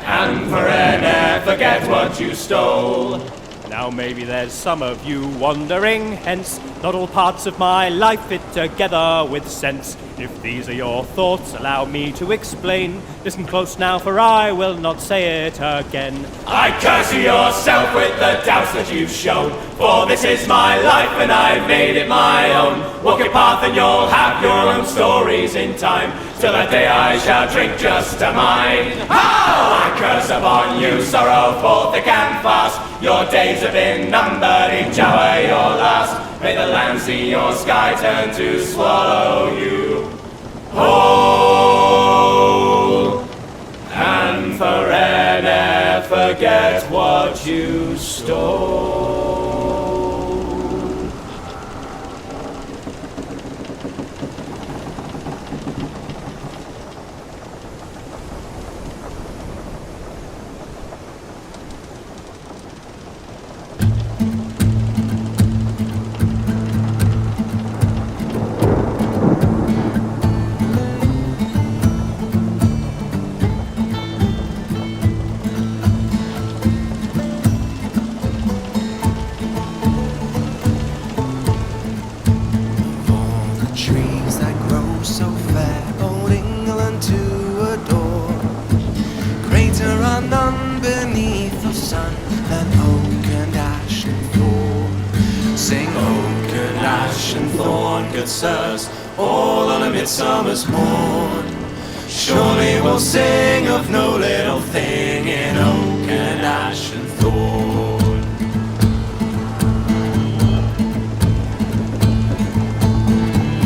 [SPEAKER 11] and forever forget what you stole.
[SPEAKER 7] Now maybe there's some of you wandering hence. Not all parts of my life fit together with sense. If these are your thoughts, allow me to explain. Listen close now, for I will not say it again.
[SPEAKER 11] I curse you yourself with the doubts that you've shown, for this is my life and I've made it my own. Walk your path and you'll have your own stories in time. Till that day I shall drink just to mine. I curse upon you, sorrowful, thick and fast. Your days have been numbered, each hour your last. May the land, sea, or sky turn to swallow you whole, and forever forget what you stole. All on a midsummer's morn. Surely we'll sing of no little thing in oak and ash and thorn.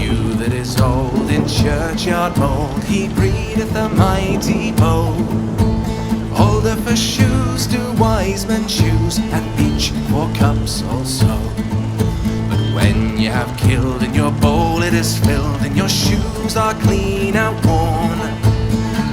[SPEAKER 12] You that is old in churchyard mould, he breedeth a mighty bow. Older for shoes do wise men choose, and beech for cups also. When you have killed in your bowl it is filled, and your shoes are clean outworn.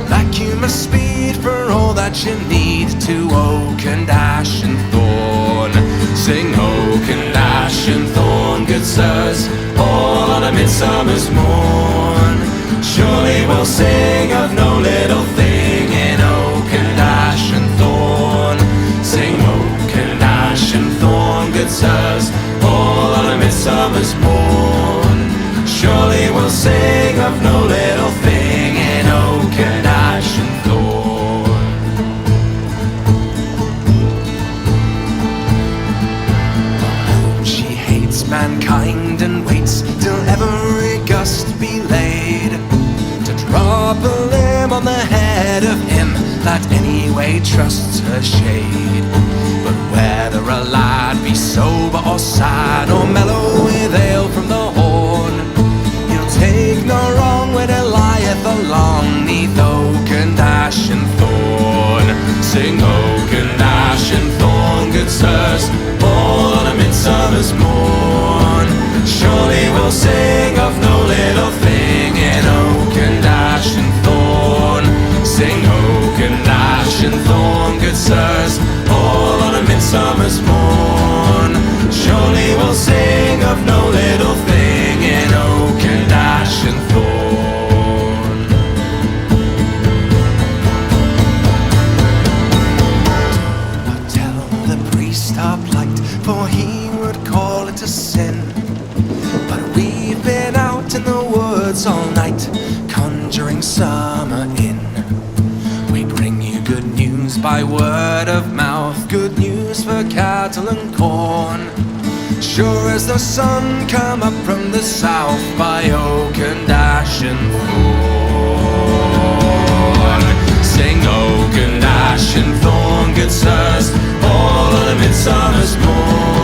[SPEAKER 12] Like you must speed for all that you need to oak and ash and thorn.
[SPEAKER 11] Sing oak and ash and thorn, good sirs, all on a midsummer's morn. Surely we'll sing of no little thing in oak and ash and thorn. Sing oak and ash and thorn, good sirs, all on a midsummer's morn. Surely we'll sing of no little thing in oak and ash and thorn.
[SPEAKER 12] She hates mankind and waits till every gust be laid, to drop a limb on the head of him that anyway trusts her shade. But whether a lad be sober or sad, or mellow with ale from the horn, he'll take no wrong when it lieth along neath oak and ash and thorn. Sing oak and ash and thorn, good sirs, all on a midsummer's morn. Surely we'll sing of no little thing in oak and ash and thorn. Sing oak and ash and thorn, good sirs, all on a midsummer's morn. Surely we'll sing of no little thing in oak and ash and thorn. Do not tell the priest our plight, for he would call it a sin. But we've been out in the woods all night, conjuring summer in. We bring you good news by word of mouth, good news for cattle and corn. Sure as the sun come up from the south by oak and ash and thorn. Sing oak and ash and thorn, good sirs, all on a midsummer's morn.